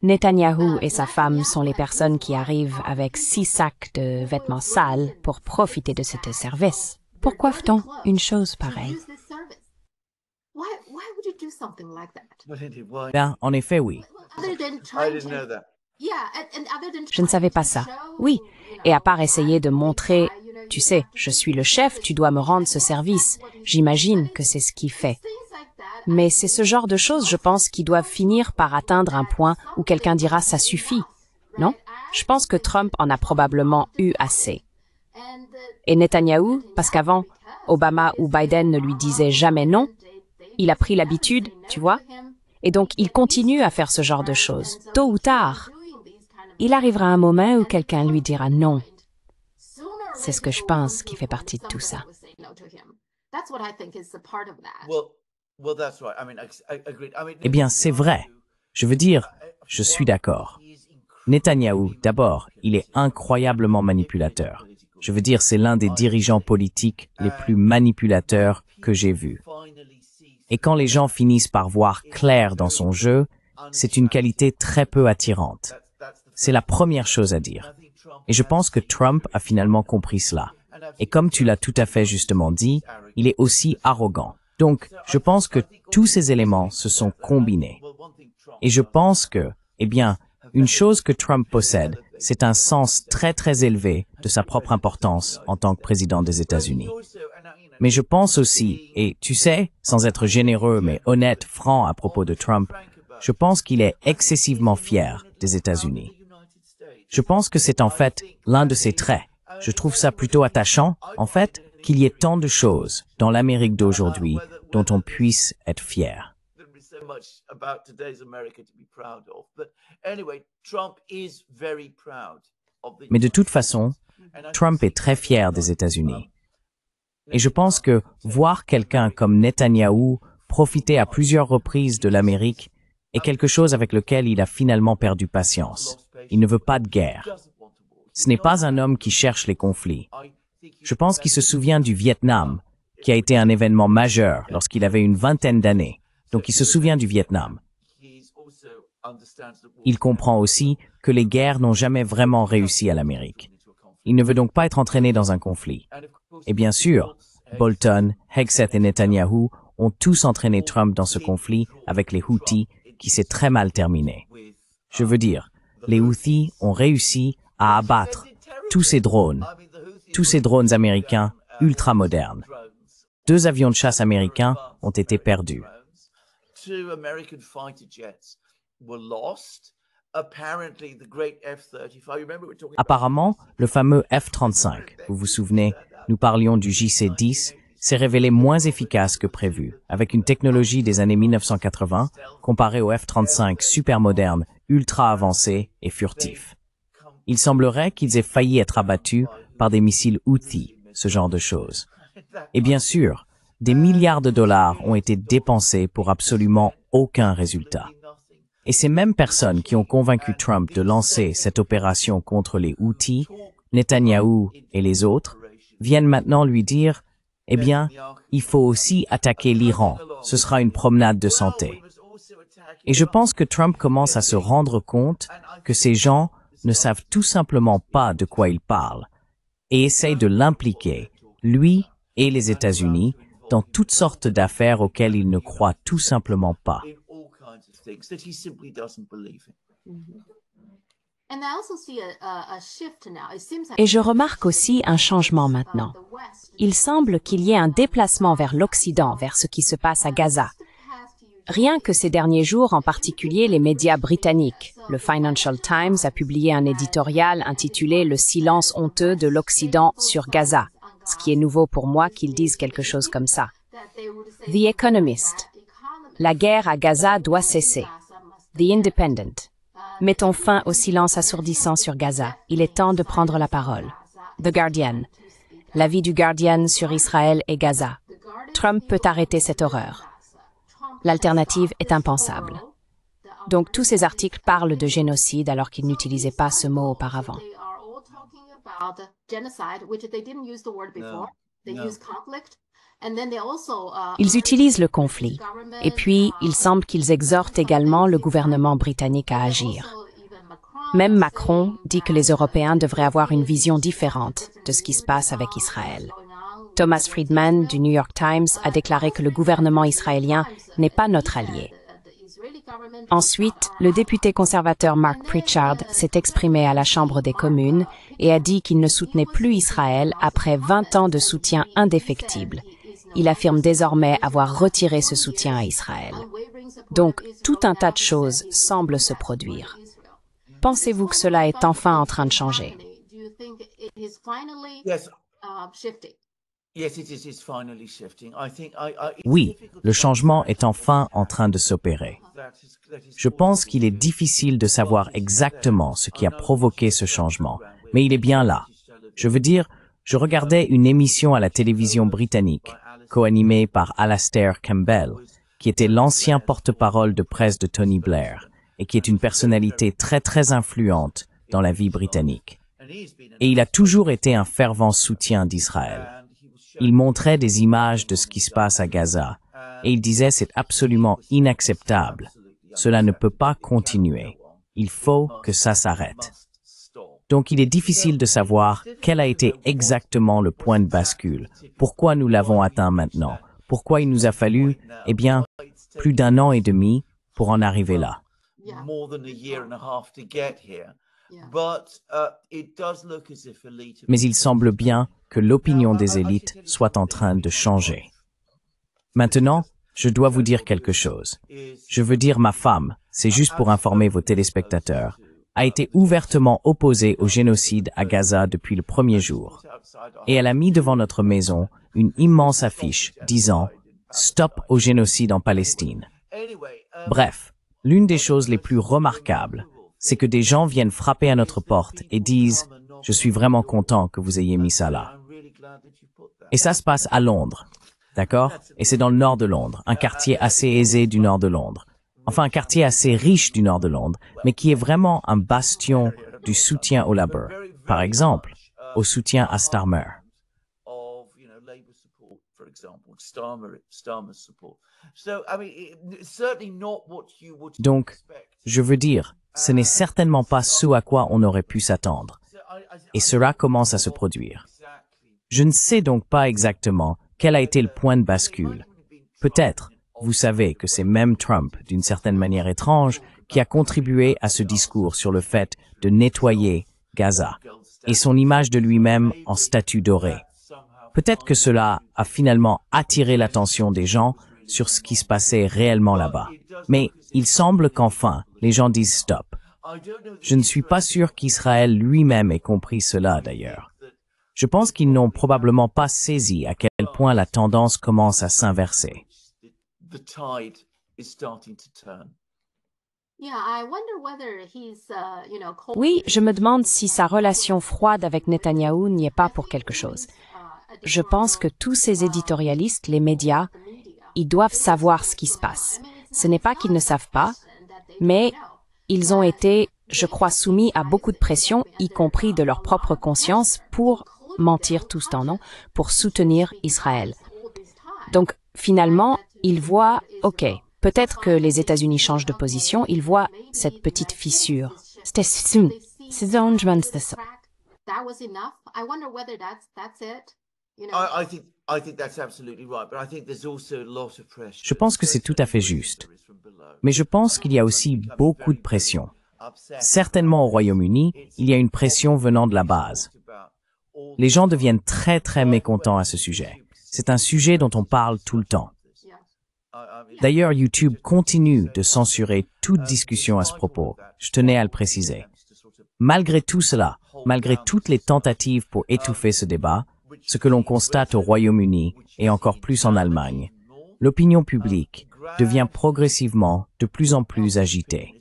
Netanyahou et sa femme sont les personnes qui arrivent avec 6 sacs de vêtements sales pour profiter de ce service. Pourquoi fait-on une chose pareille? Ben, en effet, oui. Je ne savais pas ça. Oui, et à part essayer de montrer, tu sais, je suis le chef, tu dois me rendre ce service. J'imagine que c'est ce qu'il fait. Mais c'est ce genre de choses, je pense, qui doivent finir par atteindre un point où quelqu'un dira « ça suffit ». Non? Je pense que Trump en a probablement eu assez. Et Netanyahou, parce qu'avant, Obama ou Biden ne lui disaient jamais non, il a pris l'habitude, tu vois? Et donc, il continue à faire ce genre de choses. Tôt ou tard, il arrivera un moment où quelqu'un lui dira non. C'est ce que je pense qui fait partie de tout ça. Eh bien, c'est vrai. Je veux dire, je suis d'accord. Netanyahou, d'abord, il est incroyablement manipulateur. Je veux dire, c'est l'un des dirigeants politiques les plus manipulateurs que j'ai vus. Et quand les gens finissent par voir clair dans son jeu, c'est une qualité très peu attirante. C'est la première chose à dire. Et je pense que Trump a finalement compris cela. Et comme tu l'as tout à fait justement dit, il est aussi arrogant. Donc, je pense que tous ces éléments se sont combinés. Et je pense que, eh bien, une chose que Trump possède, c'est un sens très très élevé de sa propre importance en tant que président des États-Unis. Mais je pense aussi, et tu sais, sans être généreux mais honnête, franc à propos de Trump, je pense qu'il est excessivement fier des États-Unis. Je pense que c'est en fait l'un de ses traits. Je trouve ça plutôt attachant, en fait, qu'il y ait tant de choses dans l'Amérique d'aujourd'hui dont on puisse être fier. Mais de toute façon, Trump est très fier des États-Unis. Et je pense que voir quelqu'un comme Netanyahou profiter à plusieurs reprises de l'Amérique est quelque chose avec lequel il a finalement perdu patience. Il ne veut pas de guerre. Ce n'est pas un homme qui cherche les conflits. Je pense qu'il se souvient du Vietnam, qui a été un événement majeur lorsqu'il avait une vingtaine d'années. Donc il se souvient du Vietnam. Il comprend aussi que les guerres n'ont jamais vraiment réussi à l'Amérique. Il ne veut donc pas être entraîné dans un conflit. Et bien sûr, Bolton, Hegseth et Netanyahou ont tous entraîné Trump dans ce conflit avec les Houthis qui s'est très mal terminé. Je veux dire, les Houthis ont réussi à abattre tous ces drones américains ultra modernes. 2 avions de chasse américains ont été perdus. Apparemment, le fameux F-35, vous vous souvenez, nous parlions du JC-10, s'est révélé moins efficace que prévu, avec une technologie des années 1980 comparée au F-35 super moderne, ultra avancé et furtif. Il semblerait qu'ils aient failli être abattus par des missiles Houthi, ce genre de choses. Et bien sûr, des milliards de dollars ont été dépensés pour absolument aucun résultat. Et ces mêmes personnes qui ont convaincu Trump de lancer cette opération contre les Houthis, Netanyahou et les autres, viennent maintenant lui dire « Eh bien, il faut aussi attaquer l'Iran, ce sera une promenade de santé. » Et je pense que Trump commence à se rendre compte que ces gens ne savent tout simplement pas de quoi ils parlent et essayent de l'impliquer, lui et les États-Unis, dans toutes sortes d'affaires auxquelles ils ne croient tout simplement pas. Et je remarque aussi un changement maintenant. Il semble qu'il y ait un déplacement vers l'Occident, vers ce qui se passe à Gaza. Rien que ces derniers jours, en particulier les médias britanniques. Le Financial Times a publié un éditorial intitulé « Le silence honteux de l'Occident sur Gaza », ce qui est nouveau pour moi qu'ils disent quelque chose comme ça. The Economist. La guerre à Gaza doit cesser. The Independent. Mettons fin au silence assourdissant sur Gaza. Il est temps de prendre la parole. The Guardian. L'avis du Guardian sur Israël et Gaza. Trump peut arrêter cette horreur. L'alternative est impensable. Donc tous ces articles parlent de génocide alors qu'ils n'utilisaient pas ce mot auparavant. Ils utilisent le conflit, et puis il semble qu'ils exhortent également le gouvernement britannique à agir. Même Macron dit que les Européens devraient avoir une vision différente de ce qui se passe avec Israël. Thomas Friedman du New York Times a déclaré que le gouvernement israélien n'est pas notre allié. Ensuite, le député conservateur Mark Pritchard s'est exprimé à la Chambre des communes et a dit qu'il ne soutenait plus Israël après 20 ans de soutien indéfectible. Il affirme désormais avoir retiré ce soutien à Israël. Donc, tout un tas de choses semblent se produire. Pensez-vous que cela est enfin en train de changer? Oui, le changement est enfin en train de s'opérer. Je pense qu'il est difficile de savoir exactement ce qui a provoqué ce changement, mais il est bien là. Je veux dire, je regardais une émission à la télévision britannique, co-animée par Alastair Campbell, qui était l'ancien porte-parole de presse de Tony Blair, et qui est une personnalité très influente dans la vie britannique. Et il a toujours été un fervent soutien d'Israël. Il montrait des images de ce qui se passe à Gaza, et il disait c'est absolument inacceptable. Cela ne peut pas continuer. Il faut que ça s'arrête. Donc il est difficile de savoir quel a été exactement le point de bascule. Pourquoi nous l'avons atteint maintenant? Pourquoi il nous a fallu, plus d'1 an et demi pour en arriver là? Mais il semble bien que l'opinion des élites soit en train de changer. Maintenant, je dois vous dire quelque chose. Je veux dire ma femme, c'est juste pour informer vos téléspectateurs, a été ouvertement opposée au génocide à Gaza depuis le premier jour. Et elle a mis devant notre maison une immense affiche disant « Stop au génocide en Palestine ». Bref, l'une des choses les plus remarquables, c'est que des gens viennent frapper à notre porte et disent « Je suis vraiment content que vous ayez mis ça là ». Et ça se passe à Londres, d'accord? Et c'est dans le nord de Londres, un quartier assez aisé du nord de Londres. Enfin, un quartier assez riche du nord de Londres, mais qui est vraiment un bastion du soutien au Labour. Par exemple, au soutien à Starmer. Donc, je veux dire, ce n'est certainement pas ce à quoi on aurait pu s'attendre. Et cela commence à se produire. Je ne sais donc pas exactement quel a été le point de bascule. Peut-être, vous savez que c'est même Trump, d'une certaine manière étrange, qui a contribué à ce discours sur le fait de nettoyer Gaza et son image de lui-même en statue dorée. Peut-être que cela a finalement attiré l'attention des gens sur ce qui se passait réellement là-bas. Mais il semble qu'enfin, les gens disent stop. Je ne suis pas sûr qu'Israël lui-même ait compris cela d'ailleurs. Je pense qu'ils n'ont probablement pas saisi à quel point la tendance commence à s'inverser. Oui, je me demande si sa relation froide avec Netanyahou n'y est pas pour quelque chose. Je pense que tous ces éditorialistes, les médias, ils doivent savoir ce qui se passe. Ce n'est pas qu'ils ne savent pas, mais ils ont été, je crois, soumis à beaucoup de pression, y compris de leur propre conscience, pour mentir tout ce temps, non, pour soutenir Israël. Donc, finalement, ils voient, OK, peut-être que les États-Unis changent de position, ils voient cette petite fissure. Je pense que c'est tout à fait juste. Mais je pense qu'il y a aussi beaucoup de pression. Certainement au Royaume-Uni, il y a une pression venant de la base. Les gens deviennent très mécontents à ce sujet. C'est un sujet dont on parle tout le temps. D'ailleurs, YouTube continue de censurer toute discussion à ce propos. Je tenais à le préciser. Malgré tout cela, malgré toutes les tentatives pour étouffer ce débat, ce que l'on constate au Royaume-Uni et encore plus en Allemagne, l'opinion publique devient progressivement de plus en plus agitée.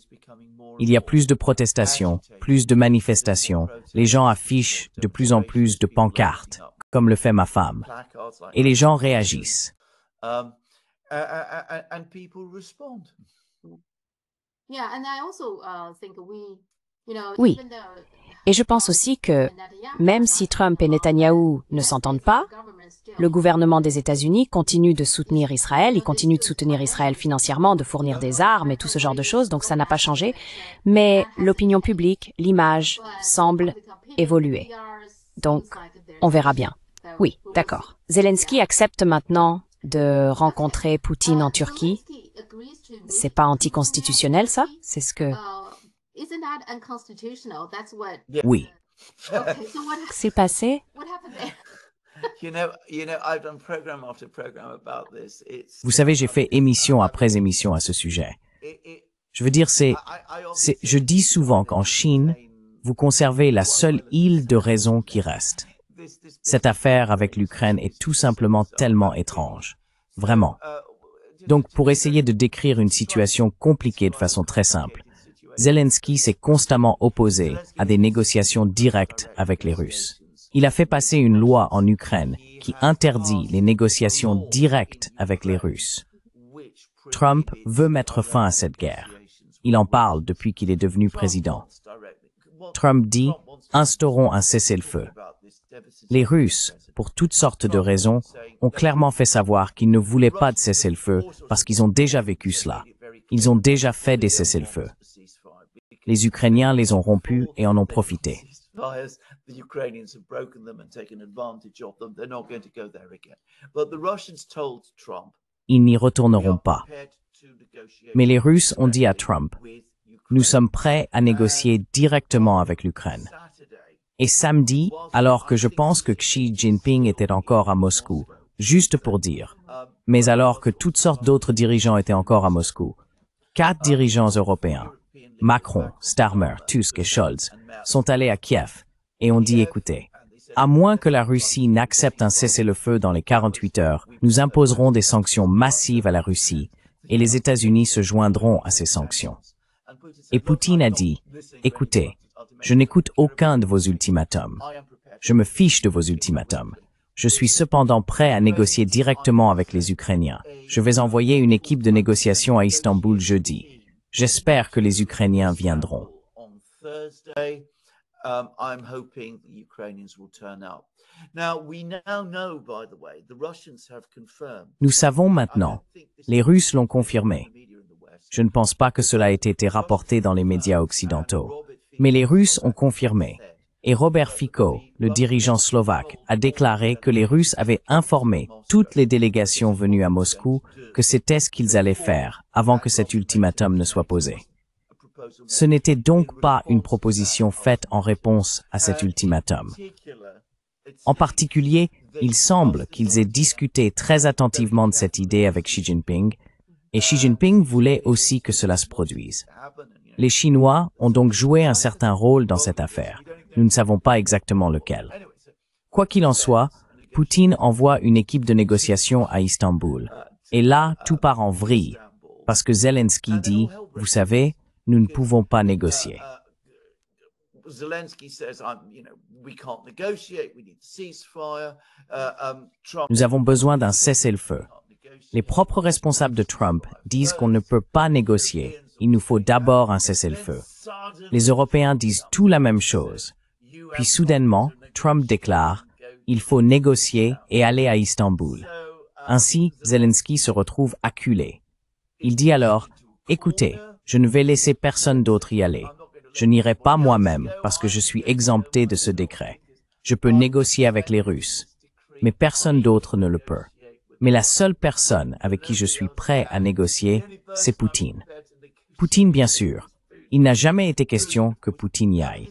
Il y a plus de protestations, plus de manifestations, les gens affichent de plus en plus de pancartes, comme le fait ma femme, et les gens réagissent. Oui, et je pense aussi que même si Trump et Netanyahou ne s'entendent pas, le gouvernement des États-Unis continue de soutenir Israël, il continue de soutenir Israël financièrement, de fournir des armes et tout ce genre de choses, donc ça n'a pas changé. Mais l'opinion publique, l'image, semble évoluer. Donc, on verra bien. Oui, d'accord. Zelensky accepte maintenant de rencontrer Poutine en Turquie. C'est pas anticonstitutionnel, ça? C'est ce que... Oui. C'est passé? Vous savez, j'ai fait émission après émission à ce sujet. Je veux dire, je dis souvent qu'en Chine, vous conservez la seule île de raison qui reste. Cette affaire avec l'Ukraine est tout simplement tellement étrange. Vraiment. Donc, pour essayer de décrire une situation compliquée de façon très simple, Zelensky s'est constamment opposé à des négociations directes avec les Russes. Il a fait passer une loi en Ukraine qui interdit les négociations directes avec les Russes. Trump veut mettre fin à cette guerre. Il en parle depuis qu'il est devenu président. Trump dit « instaurons un cessez-le-feu ». Les Russes, pour toutes sortes de raisons, ont clairement fait savoir qu'ils ne voulaient pas de cessez-le-feu parce qu'ils ont déjà vécu cela. Ils ont déjà fait des cessez-le-feu. Les Ukrainiens les ont rompus et en ont profité. Ils n'y retourneront pas. Mais les Russes ont dit à Trump, « Nous sommes prêts à négocier directement avec l'Ukraine. » Et samedi, alors que je pense que Xi Jinping était encore à Moscou, juste pour dire, mais alors que toutes sortes d'autres dirigeants étaient encore à Moscou, 4 dirigeants européens, Macron, Starmer, Tusk et Scholz, sont allés à Kiev et ont dit, écoutez, à moins que la Russie n'accepte un cessez-le-feu dans les 48 heures, nous imposerons des sanctions massives à la Russie et les États-Unis se joindront à ces sanctions. Et Poutine a dit, écoutez, je n'écoute aucun de vos ultimatums. Je me fiche de vos ultimatums. Je suis cependant prêt à négocier directement avec les Ukrainiens. Je vais envoyer une équipe de négociation à Istanbul jeudi. J'espère que les Ukrainiens viendront. Nous savons maintenant, les Russes l'ont confirmé. Je ne pense pas que cela ait été rapporté dans les médias occidentaux, mais les Russes ont confirmé. Et Robert Fico, le dirigeant slovaque, a déclaré que les Russes avaient informé toutes les délégations venues à Moscou que c'était ce qu'ils allaient faire avant que cet ultimatum ne soit posé. Ce n'était donc pas une proposition faite en réponse à cet ultimatum. En particulier, il semble qu'ils aient discuté très attentivement de cette idée avec Xi Jinping, et Xi Jinping voulait aussi que cela se produise. Les Chinois ont donc joué un certain rôle dans cette affaire. Nous ne savons pas exactement lequel. Quoi qu'il en soit, Poutine envoie une équipe de négociation à Istanbul. Et là, tout part en vrille, parce que Zelensky dit, vous savez, nous ne pouvons pas négocier. Nous avons besoin d'un cessez-le-feu. Les propres responsables de Trump disent qu'on ne peut pas négocier. Il nous faut d'abord un cessez-le-feu. Les Européens disent tout la même chose. Puis soudainement, Trump déclare « Il faut négocier et aller à Istanbul ». Ainsi, Zelensky se retrouve acculé. Il dit alors « Écoutez, je ne vais laisser personne d'autre y aller. Je n'irai pas moi-même parce que je suis exempté de ce décret. Je peux négocier avec les Russes, mais personne d'autre ne le peut. Mais la seule personne avec qui je suis prêt à négocier, c'est Poutine. Poutine, bien sûr. Il n'a jamais été question que Poutine y aille.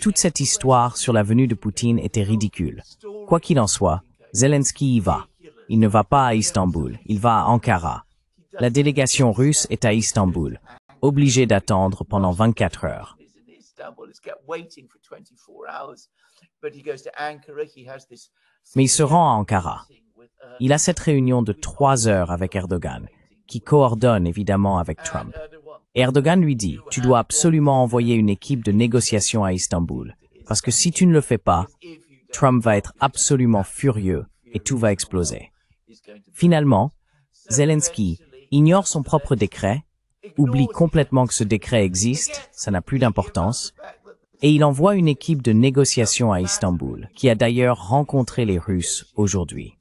Toute cette histoire sur la venue de Poutine était ridicule. Quoi qu'il en soit, Zelensky y va. Il ne va pas à Istanbul, il va à Ankara. La délégation russe est à Istanbul, obligée d'attendre pendant 24 heures. Mais il se rend à Ankara. Il a cette réunion de 3 heures avec Erdogan, qui coordonne évidemment avec Trump. Et Erdogan lui dit, tu dois absolument envoyer une équipe de négociation à Istanbul, parce que si tu ne le fais pas, Trump va être absolument furieux et tout va exploser. Finalement, Zelensky ignore son propre décret, oublie complètement que ce décret existe, ça n'a plus d'importance, et il envoie une équipe de négociation à Istanbul, qui a d'ailleurs rencontré les Russes aujourd'hui.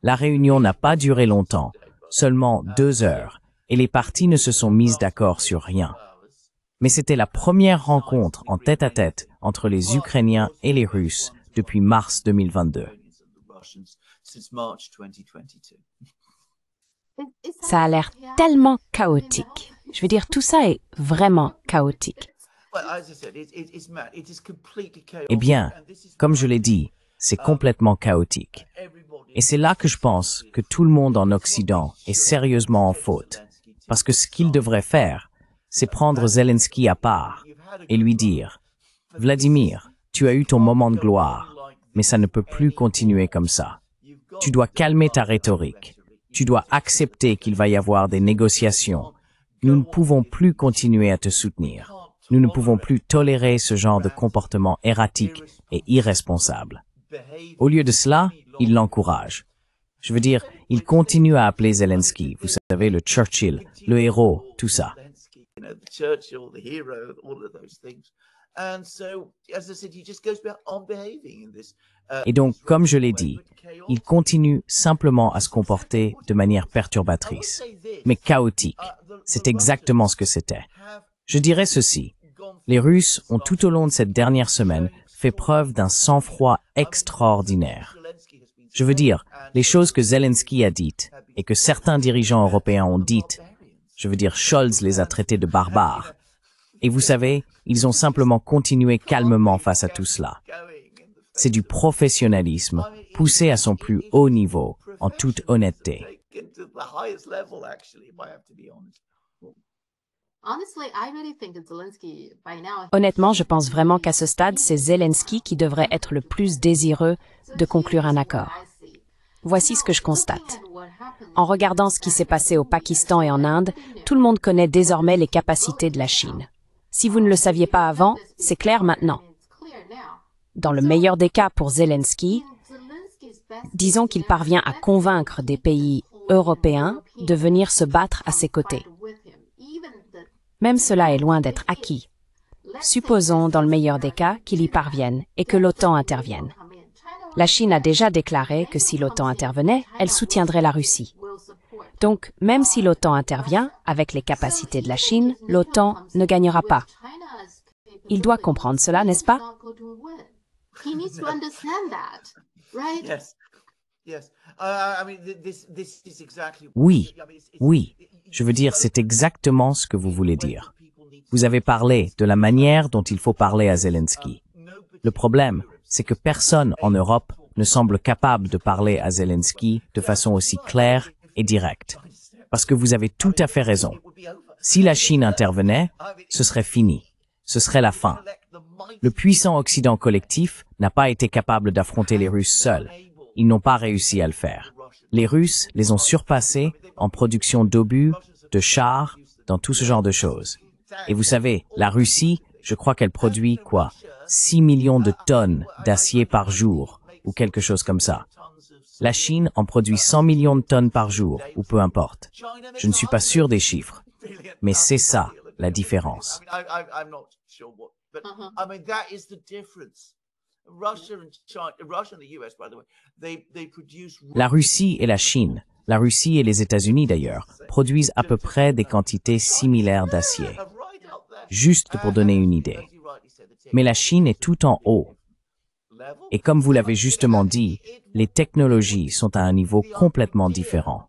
La réunion n'a pas duré longtemps, seulement 2 heures, et les parties ne se sont mises d'accord sur rien. Mais c'était la première rencontre en tête-à-tête entre les Ukrainiens et les Russes depuis mars 2022. Ça a l'air tellement chaotique. Je veux dire, tout ça est vraiment chaotique. Eh bien, comme je l'ai dit, c'est complètement chaotique. Et c'est là que je pense que tout le monde en Occident est sérieusement en faute. Parce que ce qu'il devrait faire, c'est prendre Zelensky à part et lui dire « Vladimir, tu as eu ton moment de gloire, mais ça ne peut plus continuer comme ça. Tu dois calmer ta rhétorique. Tu dois accepter qu'il va y avoir des négociations. Nous ne pouvons plus continuer à te soutenir. Nous ne pouvons plus tolérer ce genre de comportement erratique et irresponsable. » Au lieu de cela, il l'encourage. Je veux dire, il continue à appeler Zelensky, vous savez, le Churchill, le héros, tout ça. Et donc, comme je l'ai dit, il continue simplement à se comporter de manière perturbatrice, mais chaotique. C'est exactement ce que c'était. Je dirais ceci. Les Russes ont tout au long de cette dernière semaine fait preuve d'un sang-froid extraordinaire. Je veux dire, les choses que Zelensky a dites et que certains dirigeants européens ont dites, je veux dire, Scholz les a traités de barbares. Et vous savez, ils ont simplement continué calmement face à tout cela. C'est du professionnalisme poussé à son plus haut niveau, en toute honnêteté. Honnêtement, je pense vraiment qu'à ce stade, c'est Zelensky qui devrait être le plus désireux de conclure un accord. Voici ce que je constate. En regardant ce qui s'est passé au Pakistan et en Inde, tout le monde connaît désormais les capacités de la Chine. Si vous ne le saviez pas avant, c'est clair maintenant. Dans le meilleur des cas pour Zelensky, disons qu'il parvient à convaincre des pays européens de venir se battre à ses côtés. Même cela est loin d'être acquis. Supposons, dans le meilleur des cas, qu'il y parvienne et que l'OTAN intervienne. La Chine a déjà déclaré que si l'OTAN intervenait, elle soutiendrait la Russie. Donc, même si l'OTAN intervient, avec les capacités de la Chine, l'OTAN ne gagnera pas. Il doit comprendre cela, n'est-ce pas? Oui, oui. Je veux dire, c'est exactement ce que vous voulez dire. Vous avez parlé de la manière dont il faut parler à Zelensky. Le problème, c'est que personne en Europe ne semble capable de parler à Zelensky de façon aussi claire et directe. Parce que vous avez tout à fait raison. Si la Chine intervenait, ce serait fini. Ce serait la fin. Le puissant Occident collectif n'a pas été capable d'affronter les Russes seuls. Ils n'ont pas réussi à le faire. Les Russes les ont surpassés en production d'obus, de chars, dans tout ce genre de choses. Et vous savez, la Russie, je crois qu'elle produit, 6 millions de tonnes d'acier par jour, ou quelque chose comme ça. La Chine en produit 100 millions de tonnes par jour, ou peu importe. Je ne suis pas sûr des chiffres, mais c'est ça, la différence. La Russie et la Chine, la Russie et les États-Unis d'ailleurs, produisent à peu près des quantités similaires d'acier. Juste pour donner une idée. Mais la Chine est tout en haut. Et comme vous l'avez justement dit, les technologies sont à un niveau complètement différent.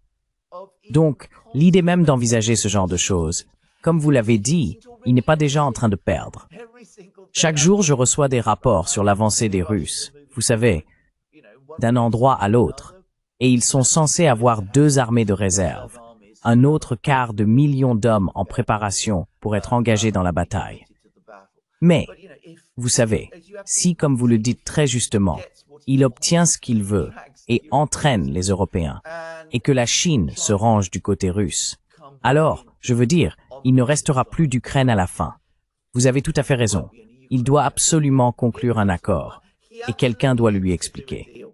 Donc, l'idée même d'envisager ce genre de choses, comme vous l'avez dit, il n'est pas déjà en train de perdre. Chaque jour, je reçois des rapports sur l'avancée des Russes, vous savez, d'un endroit à l'autre, et ils sont censés avoir 2 armées de réserve. un autre quart de million d'hommes en préparation pour être engagés dans la bataille. Mais, vous savez, si, comme vous le dites très justement, il obtient ce qu'il veut et entraîne les Européens, et que la Chine se range du côté russe, alors, je veux dire, il ne restera plus d'Ukraine à la fin. Vous avez tout à fait raison. Il doit absolument conclure un accord, et quelqu'un doit lui expliquer.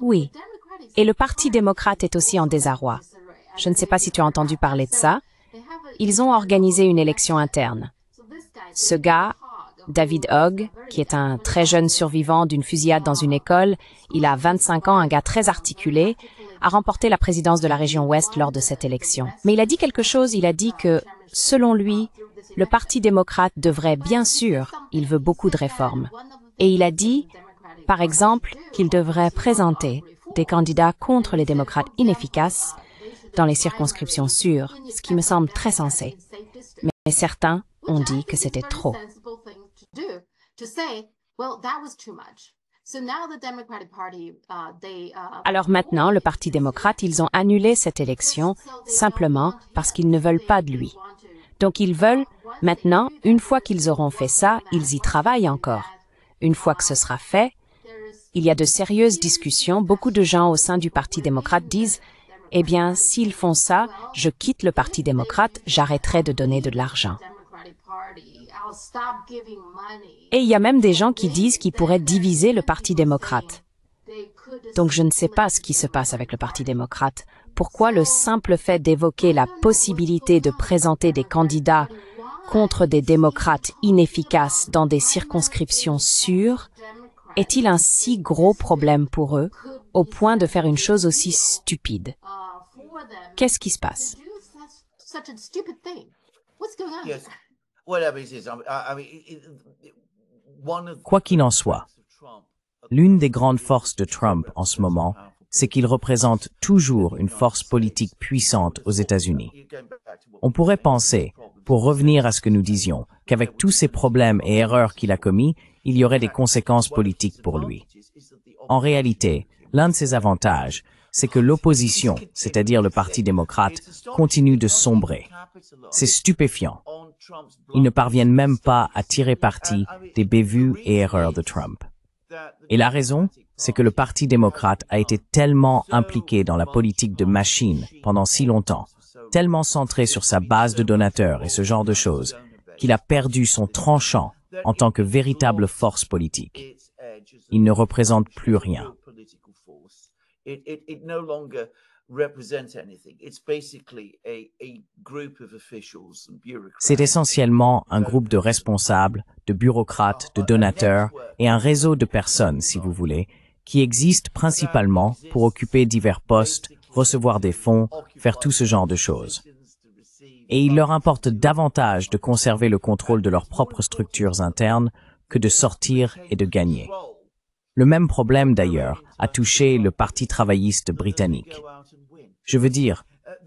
Oui, et le Parti démocrate est aussi en désarroi. Je ne sais pas si tu as entendu parler de ça. Ils ont organisé une élection interne. Ce gars, David Hogg, qui est un très jeune survivant d'une fusillade dans une école, il a 25 ans, un gars très articulé, a remporté la présidence de la région Ouest lors de cette élection. Mais il a dit quelque chose, il a dit que, selon lui, le Parti démocrate devrait, bien sûr, il veut beaucoup de réformes. Et il a dit, par exemple, qu'il devrait présenter des candidats contre les démocrates inefficaces dans les circonscriptions sûres, ce qui me semble très sensé. Mais certains ont dit que c'était trop. Alors maintenant, le Parti démocrate, ils ont annulé cette élection simplement parce qu'ils ne veulent pas de lui. Donc ils veulent, maintenant, une fois qu'ils auront fait ça, ils y travaillent encore. Une fois que ce sera fait, il y a de sérieuses discussions. Beaucoup de gens au sein du Parti démocrate disent « Eh bien, s'ils font ça, je quitte le Parti démocrate, j'arrêterai de donner de l'argent. » Et il y a même des gens qui disent qu'ils pourraient diviser le Parti démocrate. Donc je ne sais pas ce qui se passe avec le Parti démocrate. Pourquoi le simple fait d'évoquer la possibilité de présenter des candidats contre des démocrates inefficaces dans des circonscriptions sûres est-il un si gros problème pour eux, au point de faire une chose aussi stupide? Qu'est-ce qui se passe? Quoi qu'il en soit, l'une des grandes forces de Trump en ce moment, c'est qu'il représente toujours une force politique puissante aux États-Unis. On pourrait penser, pour revenir à ce que nous disions, qu'avec tous ces problèmes et erreurs qu'il a commis, il y aurait des conséquences politiques pour lui. En réalité, l'un de ses avantages, c'est que l'opposition, c'est-à-dire le Parti démocrate, continue de sombrer. C'est stupéfiant. Ils ne parviennent même pas à tirer parti des bévues et erreurs de Trump. Et la raison, c'est que le Parti démocrate a été tellement impliqué dans la politique de machine pendant si longtemps, tellement centré sur sa base de donateurs et ce genre de choses, qu'il a perdu son tranchant en tant que véritable force politique. Il ne représente plus rien. C'est essentiellement un groupe de responsables, de bureaucrates, de donateurs et un réseau de personnes, si vous voulez, qui existent principalement pour occuper divers postes, recevoir des fonds, faire tout ce genre de choses. Et il leur importe davantage de conserver le contrôle de leurs propres structures internes que de sortir et de gagner. Le même problème, d'ailleurs, a touché le Parti travailliste britannique. Je veux dire,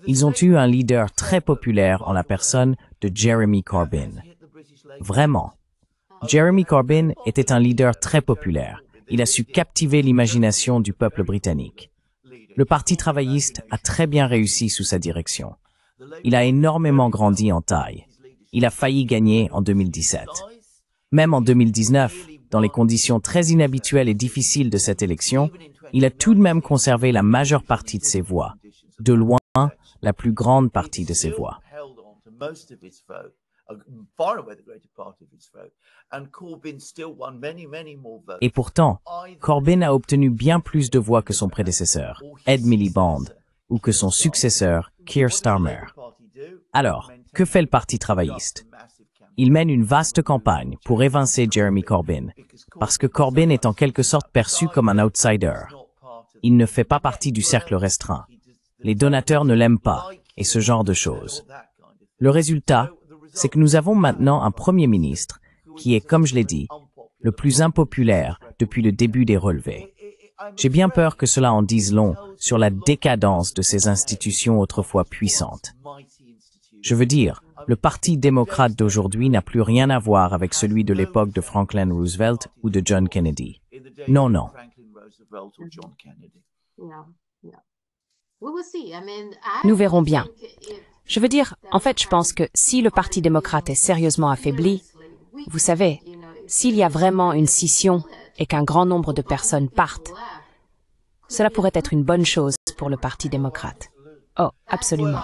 ils ont eu un leader très populaire en la personne de Jeremy Corbyn. Vraiment. Jeremy Corbyn était un leader très populaire. Il a su captiver l'imagination du peuple britannique. Le Parti travailliste a très bien réussi sous sa direction. Il a énormément grandi en taille. Il a failli gagner en 2017. Même en 2019, dans les conditions très inhabituelles et difficiles de cette élection, il a tout de même conservé la majeure partie de ses voix. De loin, la plus grande partie de ses voix. Et pourtant, Corbyn a obtenu bien plus de voix que son prédécesseur, Ed Miliband, ou que son successeur, Keir Starmer. Alors, que fait le Parti travailliste? Il mène une vaste campagne pour évincer Jeremy Corbyn, parce que Corbyn est en quelque sorte perçu comme un outsider. Il ne fait pas partie du cercle restreint. Les donateurs ne l'aiment pas, et ce genre de choses. Le résultat, c'est que nous avons maintenant un Premier ministre qui est, comme je l'ai dit, le plus impopulaire depuis le début des relevés. J'ai bien peur que cela en dise long sur la décadence de ces institutions autrefois puissantes. Je veux dire, le Parti démocrate d'aujourd'hui n'a plus rien à voir avec celui de l'époque de Franklin Roosevelt ou de John Kennedy. Non, non. Nous verrons bien. Je veux dire, en fait, je pense que si le Parti démocrate est sérieusement affaibli, vous savez, s'il y a vraiment une scission et qu'un grand nombre de personnes partent, cela pourrait être une bonne chose pour le Parti démocrate. Oh, absolument.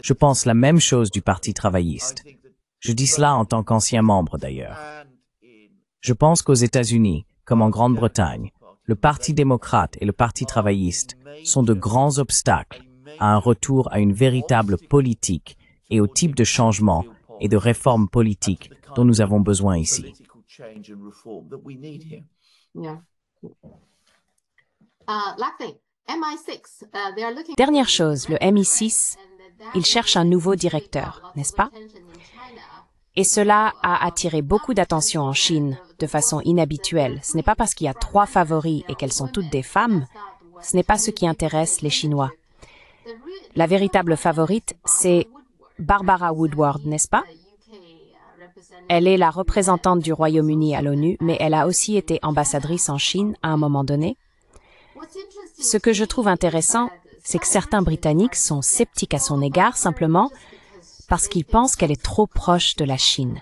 Je pense la même chose du Parti travailliste. Je dis cela en tant qu'ancien membre d'ailleurs. Je pense qu'aux États-Unis, comme en Grande-Bretagne, le Parti démocrate et le Parti travailliste sont de grands obstacles à un retour à une véritable politique et au type de changement et de réformes politiques dont nous avons besoin ici. Dernière chose, le MI6, il cherche un nouveau directeur, n'est-ce pas? Et cela a attiré beaucoup d'attention en Chine, de façon inhabituelle. Ce n'est pas parce qu'il y a 3 favoris et qu'elles sont toutes des femmes, ce n'est pas ce qui intéresse les Chinois. La véritable favorite, c'est Barbara Woodward, n'est-ce pas? Elle est la représentante du Royaume-Uni à l'ONU, mais elle a aussi été ambassadrice en Chine à un moment donné. Ce que je trouve intéressant, c'est que certains Britanniques sont sceptiques à son égard simplement parce qu'ils pensent qu'elle est trop proche de la Chine.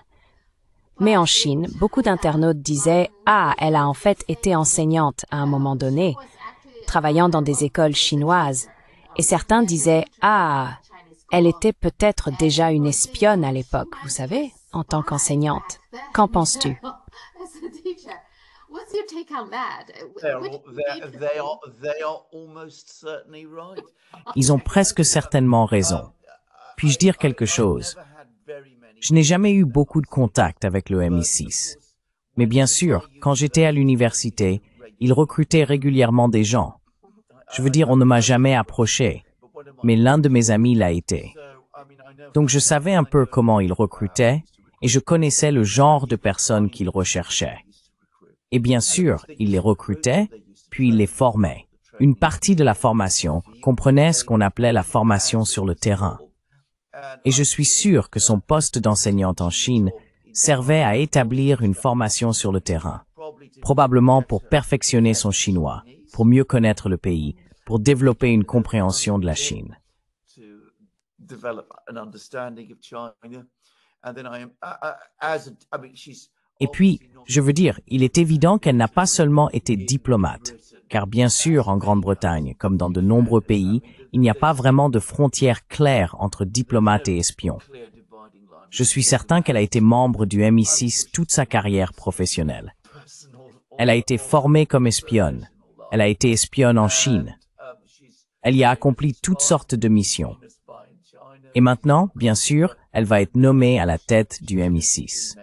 Mais en Chine, beaucoup d'internautes disaient « Ah, elle a en fait été enseignante à un moment donné, travaillant dans des écoles chinoises. » Et certains disaient « Ah, elle était peut-être déjà une espionne à l'époque, vous savez, en tant qu'enseignante. Qu'en penses-tu? » Ils ont presque certainement raison. Puis-je dire quelque chose? Je n'ai jamais eu beaucoup de contact avec le MI6. Mais bien sûr, quand j'étais à l'université, ils recrutaient régulièrement des gens. Je veux dire, on ne m'a jamais approché, mais l'un de mes amis l'a été. Donc je savais un peu comment ils recrutaient et je connaissais le genre de personnes qu'ils recherchaient. Et bien sûr, ils les recrutaient, puis ils les formaient. Une partie de la formation comprenait ce qu'on appelait la formation sur le terrain. Et je suis sûr que son poste d'enseignante en Chine servait à établir une formation sur le terrain, probablement pour perfectionner son chinois, pour mieux connaître le pays, pour développer une compréhension de la Chine. Et puis, je veux dire, il est évident qu'elle n'a pas seulement été diplomate, car bien sûr, en Grande-Bretagne, comme dans de nombreux pays, il n'y a pas vraiment de frontière claire entre diplomate et espion. Je suis certain qu'elle a été membre du MI6 toute sa carrière professionnelle. Elle a été formée comme espionne. Elle a été espionne en Chine. Elle y a accompli toutes sortes de missions. Et maintenant, bien sûr, elle va être nommée à la tête du MI6.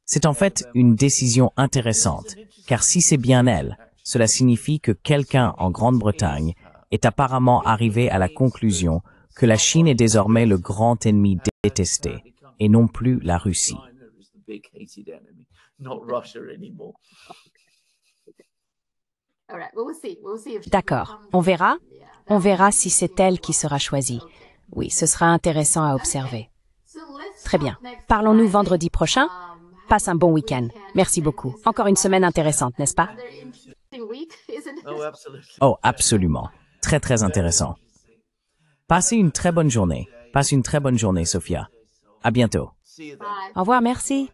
C'est en fait une décision intéressante, car si c'est bien elle, cela signifie que quelqu'un en Grande-Bretagne est apparemment arrivé à la conclusion que la Chine est désormais le grand ennemi détesté, et non plus la Russie. D'accord, on verra. On verra si c'est elle qui sera choisie. Oui, ce sera intéressant à observer. Très bien. Parlons-nous vendredi prochain? Passe un bon week-end. Merci beaucoup. Encore une semaine intéressante, n'est-ce pas? Oh, absolument. Très, très intéressant. Passez une très bonne journée. Passe une très bonne journée, Sophia. À bientôt. Au revoir, merci.